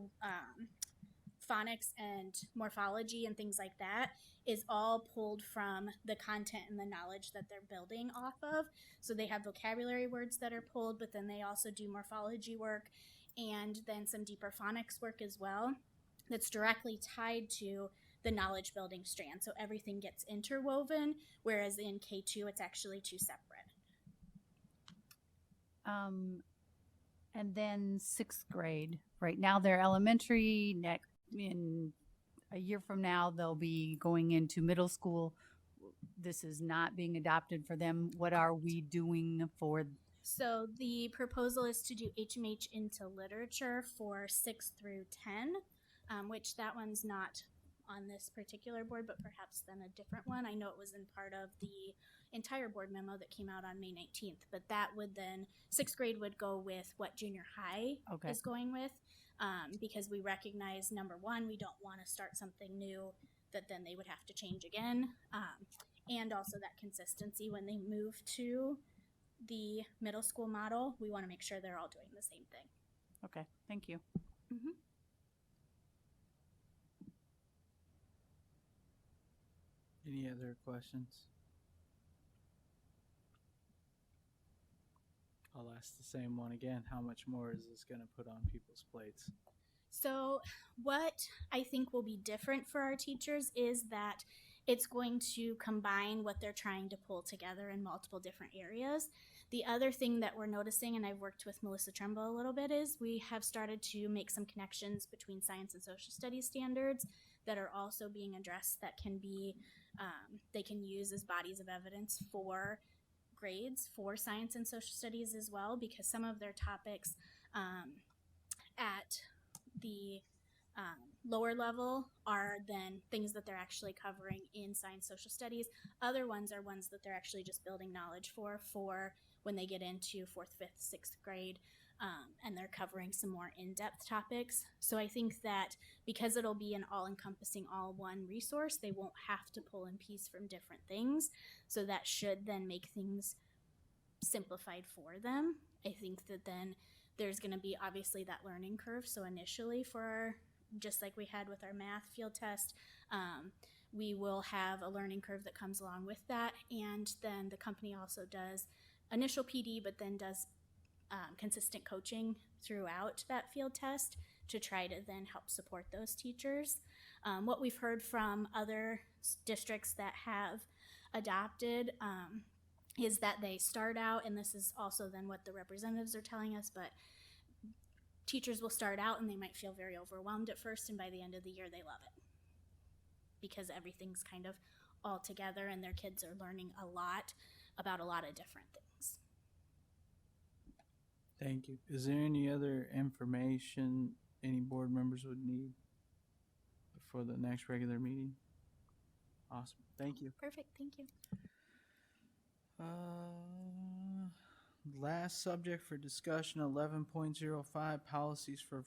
Speaker 14: phonics and morphology and things like that is all pulled from the content and the knowledge that they're building off of. So they have vocabulary words that are pulled, but then they also do morphology work and then some deeper phonics work as well that's directly tied to the knowledge building strand. So everything gets interwoven, whereas in K2 it's actually two separate.
Speaker 9: And then 6th grade. Right now they're elementary. In a year from now, they'll be going into middle school. This is not being adopted for them. What are we doing for?
Speaker 14: So the proposal is to do HMH into literature for 6 through 10, which that one's not on this particular board, but perhaps then a different one. I know it was in part of the entire board memo that came out on May 19th, but that would then, 6th grade would go with what junior high is going with. Because we recognize, number one, we don't want to start something new that then they would have to change again. And also that consistency when they move to the middle school model, we want to make sure they're all doing the same thing.
Speaker 9: Okay, thank you.
Speaker 14: Mm-hmm.
Speaker 1: Any other questions? I'll ask the same one again. How much more is this going to put on people's plates?
Speaker 14: So what I think will be different for our teachers is that it's going to combine what they're trying to pull together in multiple different areas. The other thing that we're noticing, and I've worked with Melissa Trumbo a little bit, is we have started to make some connections between science and social studies standards that are also being addressed that can be, they can use as bodies of evidence for grades for science and social studies as well, because some of their topics at the lower level are then things that they're actually covering in science social studies. Other ones are ones that they're actually just building knowledge for when they get into 4th, 5th, 6th grade, and they're covering some more in-depth topics. So I think that because it'll be an all-encompassing, all-one resource, they won't have to pull and piece from different things. So that should then make things simplified for them. I think that then there's going to be obviously that learning curve. So initially for our, just like we had with our math field test, we will have a learning curve that comes along with that. And then the company also does initial PD, but then does consistent coaching throughout that field test to try to then help support those teachers. What we've heard from other districts that have adopted is that they start out, and this is also then what the representatives are telling us, but teachers will start out and they might feel very overwhelmed at first, and by the end of the year they love it because everything's kind of all together and their kids are learning a lot about a lot of different things.
Speaker 1: Thank you. Is there any other information any board members would need for the next regular meeting? Awesome. Thank you.
Speaker 14: Perfect, thank you.
Speaker 1: Last subject for discussion, 11.05, policies for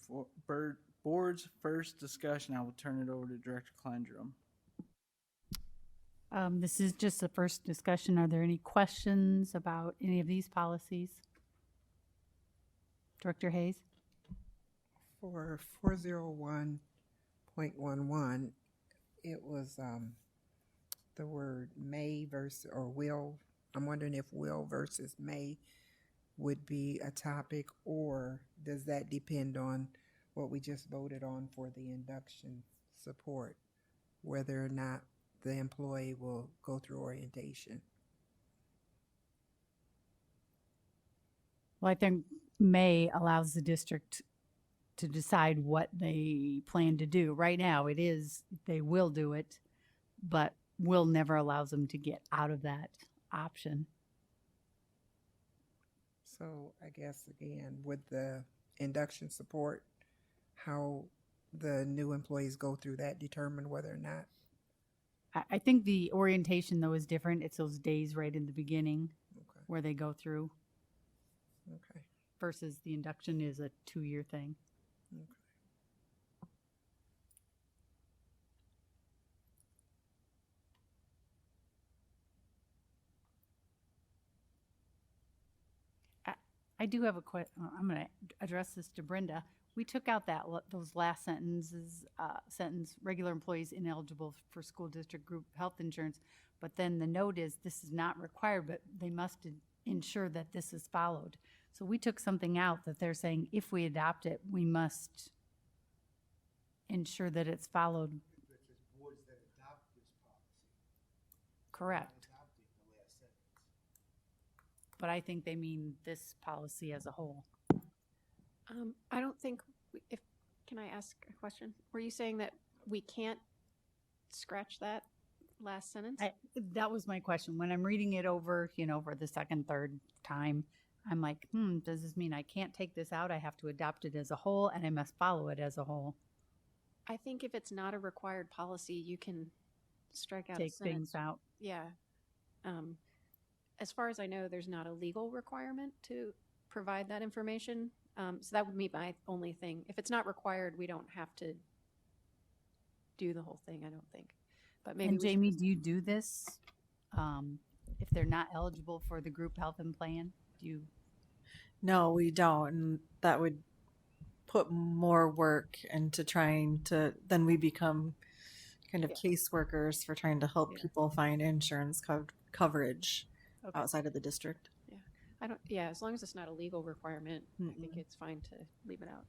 Speaker 1: board's first discussion. I will turn it over to Director Kleindrum.
Speaker 9: This is just the first discussion. Are there any questions about any of these policies? Director Hayes?
Speaker 5: For 401.11, it was the word may versus, or will. I'm wondering if will versus may would be a topic, or does that depend on what we just voted on for the induction support, whether or not the employee will go through orientation?
Speaker 9: Well, I think May allows the district to decide what they plan to do. Right now, it is, they will do it, but will never allows them to get out of that option.
Speaker 5: So I guess, again, with the induction support, how the new employees go through that determine whether or not.
Speaker 9: I think the orientation, though, is different. It's those days right in the beginning
Speaker 5: Okay.
Speaker 9: where they go through
Speaker 5: Okay.
Speaker 9: versus the induction is a 2-year thing.
Speaker 5: Okay.
Speaker 9: I do have a question. I'm going to address this to Brenda. We took out that those last sentences, regular employees ineligible for school district group health insurance, but then the note is this is not required, but they must ensure that this is followed. So we took something out that they're saying if we adopt it, we must ensure that it's followed.
Speaker 8: Boards that adopt this policy.
Speaker 9: Correct.
Speaker 8: Adopting the last sentence.
Speaker 9: But I think they mean this policy as a whole.
Speaker 6: I don't think, can I ask a question? Were you saying that we can't scratch that last sentence?
Speaker 9: That was my question. When I'm reading it over, for the second, third time, I'm like, does this mean I can't take this out? I have to adopt it as a whole and I must follow it as a whole.
Speaker 6: I think if it's not a required policy, you can strike out a
Speaker 9: Take
Speaker 6: sentence.
Speaker 9: things out.
Speaker 6: Yeah. As far as I know, there's not a legal requirement to provide that information. So that would be my only thing. If it's not required, we don't have to do the whole thing, I don't think. But maybe
Speaker 9: And Jamie, do you do this if they're not eligible for the group health and plan? Do you?
Speaker 16: No, we don't. And that would put more work into trying to, then we become kind of caseworkers for trying to help people find insurance coverage outside of the district.
Speaker 6: Yeah, as long as it's not a legal requirement, I think it's fine to leave it out.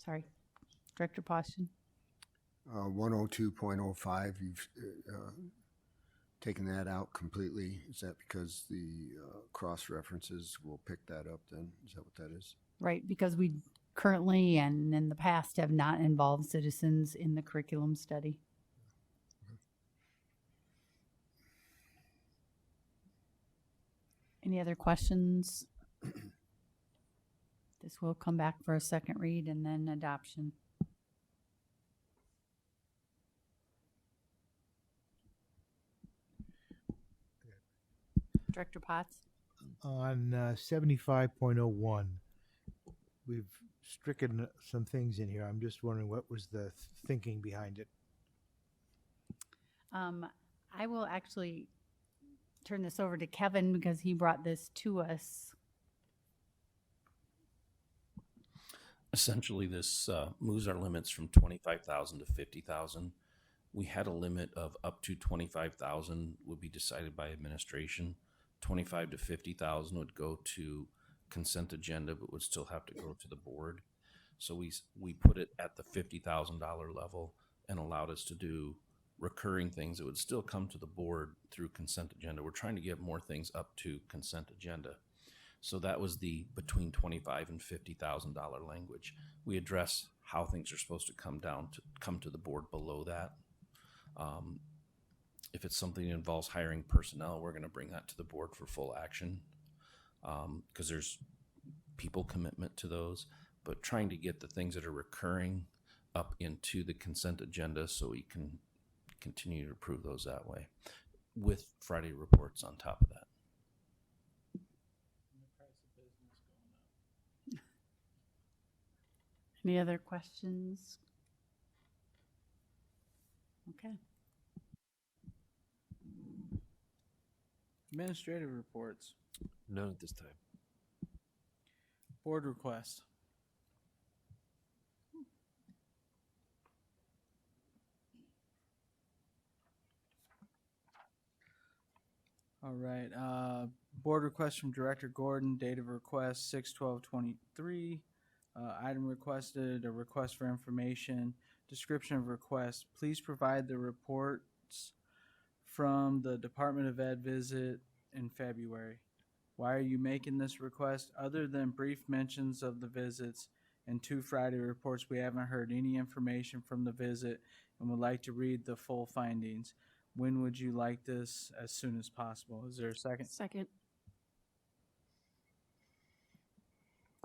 Speaker 9: Sorry. Director Poston?
Speaker 3: 102.05, you've taken that out completely. Is that because the cross references will pick that up then? Is that what that is?
Speaker 9: Right, because we currently and in the past have not involved citizens in the curriculum study. Any other questions? This will come back for a second read and then adoption. Director Potts?
Speaker 8: On 75.01, we've stricken some things in here. I'm just wondering what was the thinking behind it.
Speaker 9: I will actually turn this over to Kevin because he brought this to us.
Speaker 17: Essentially, this moves our limits from 25,000 to 50,000. We had a limit of up to 25,000 would be decided by administration. 25 to 50,000 would go to consent agenda, but would still have to go to the board. So we put it at the $50,000 level and allowed us to do recurring things that would still come to the board through consent agenda. We're trying to get more things up to consent agenda. So that was the between $25,000 and $50,000 language. We address how things are supposed to come to the board below that. If it's something that involves hiring personnel, we're going to bring that to the board for full action because there's people commitment to those. But trying to get the things that are recurring up into the consent agenda so we can continue to approve those that way with Friday reports on top of that.
Speaker 9: Any other questions? Okay.
Speaker 1: Administrative reports.
Speaker 4: None at this time.
Speaker 1: Board request. All right. Board request from Director Gordon. Date of request 6/12/23. Item requested, a request for information. Description of request. Please provide the reports from the Department of Ed visit in February. Why are you making this request? Other than brief mentions of the visits and 2 Friday reports, we haven't heard any information from the visit and would like to read the full findings. When would you like this? As soon as possible. Is there a second?
Speaker 2: Second.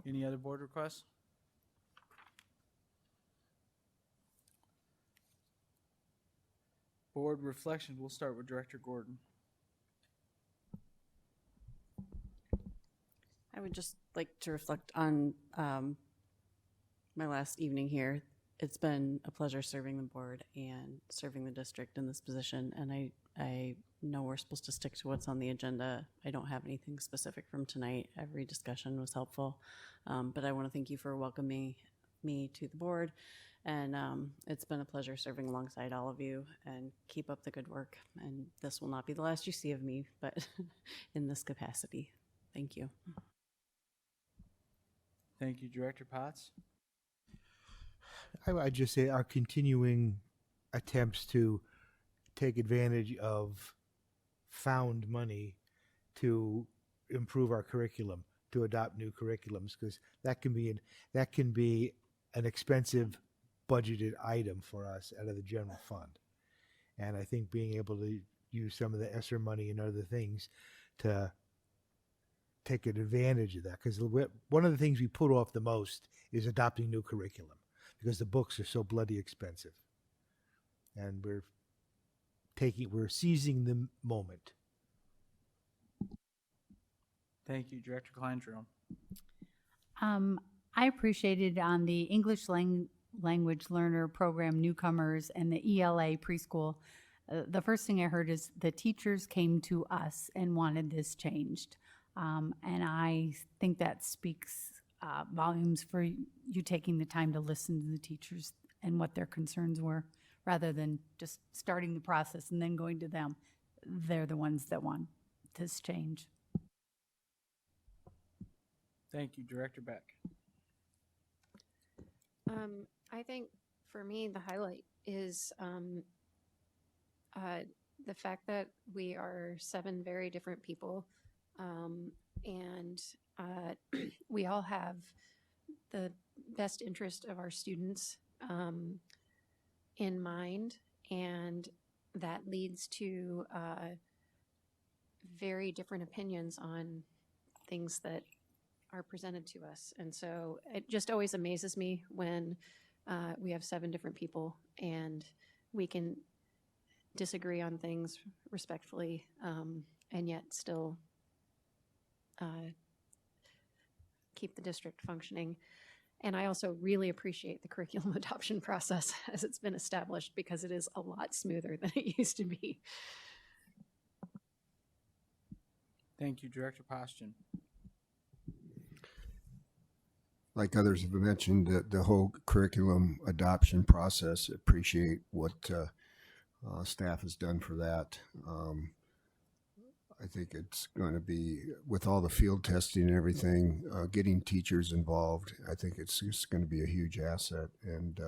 Speaker 1: Any other board requests? Board reflections. We'll start with Director Gordon.
Speaker 2: I would just like to reflect on my last evening here. It's been a pleasure serving the board and serving the district in this position, and I know we're supposed to stick to what's on the agenda. I don't have anything specific from tonight. Every discussion was helpful, but I want to thank you for welcoming me to the board, and it's been a pleasure serving alongside all of you, and keep up the good work. And this will not be the last you see of me, but in this capacity. Thank you.
Speaker 1: Thank you, Director Potts.
Speaker 8: I'd just say our continuing attempts to take advantage of found money to improve our curriculum, to adopt new curriculums, because that can be an expensive budgeted item for us out of the general fund. And I think being able to use some of the ESSER money and other things to take advantage of that, because one of the things we put off the most is adopting new curriculum, because the books are so bloody expensive. And we're seizing the moment.
Speaker 1: Thank you, Director Kleindrum.
Speaker 9: I appreciated on the English language learner program newcomers and the ELA preschool. The first thing I heard is the teachers came to us and wanted this changed. And I think that speaks volumes for you taking the time to listen to the teachers and what their concerns were, rather than just starting the process and then going to them. They're the ones that want this change.
Speaker 1: Thank you, Director Beck.
Speaker 6: I think for me, the highlight is the fact that we are 7 very different people, and we all have the best interest of our students in mind, and that leads to very different opinions on things that are presented to us. And so it just always amazes me when we have 7 different people and we can disagree on things respectfully, and yet still keep the district functioning. And I also really appreciate the curriculum adoption process as it's been established, because it is a lot smoother than it used to be.
Speaker 1: Thank you, Director Poston.
Speaker 3: Like others have mentioned, the whole curriculum adoption process, appreciate what staff has done for that. I think it's going to be, with all the field testing and everything, getting teachers involved, I think it's just going to be a huge asset, and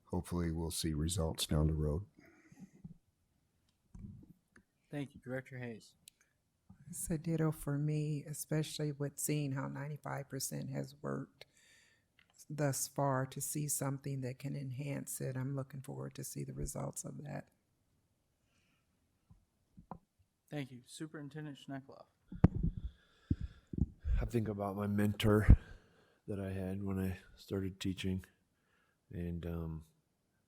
Speaker 3: hopefully we'll see results down the road.
Speaker 1: Thank you, Director Hayes.
Speaker 5: It's a ditto for me, especially with seeing how 95% has worked thus far. To see something that can enhance it, I'm looking forward to see the results of that.
Speaker 1: Thank you, Superintendent Schneckloff.
Speaker 4: I think about my mentor that I had when I started teaching, and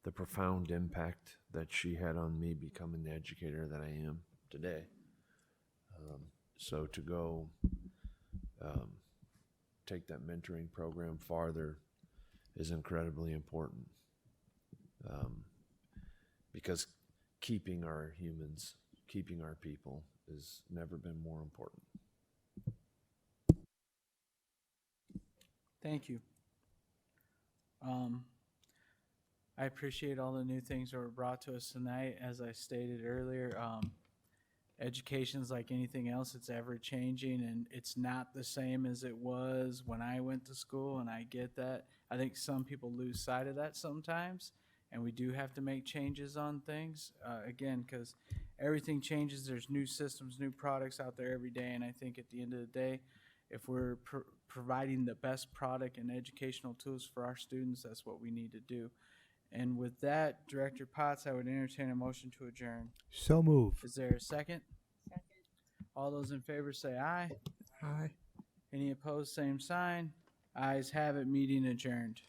Speaker 4: the profound impact that she had on me becoming the educator that I am today. So to go take that mentoring program farther is incredibly important, because keeping our humans, keeping our people has never been more important.
Speaker 1: Thank you. I appreciate all the new things that were brought to us tonight. As I stated earlier, education's like anything else. It's ever changing, and it's not the same as it was when I went to school, and I get that. I think some people lose sight of that sometimes, and we do have to make changes on things, again, because everything changes. There's new systems, new products out there every day, and I think at the end of the day, if we're providing the best product and educational tools for our students, that's what we need to do. And with that, Director Potts, I would entertain a motion to adjourn.
Speaker 8: So move.
Speaker 1: Is there a second? Second. All those in favor say aye.
Speaker 5: Aye.
Speaker 1: Any opposed, same sign. Ayes have it, meeting adjourned.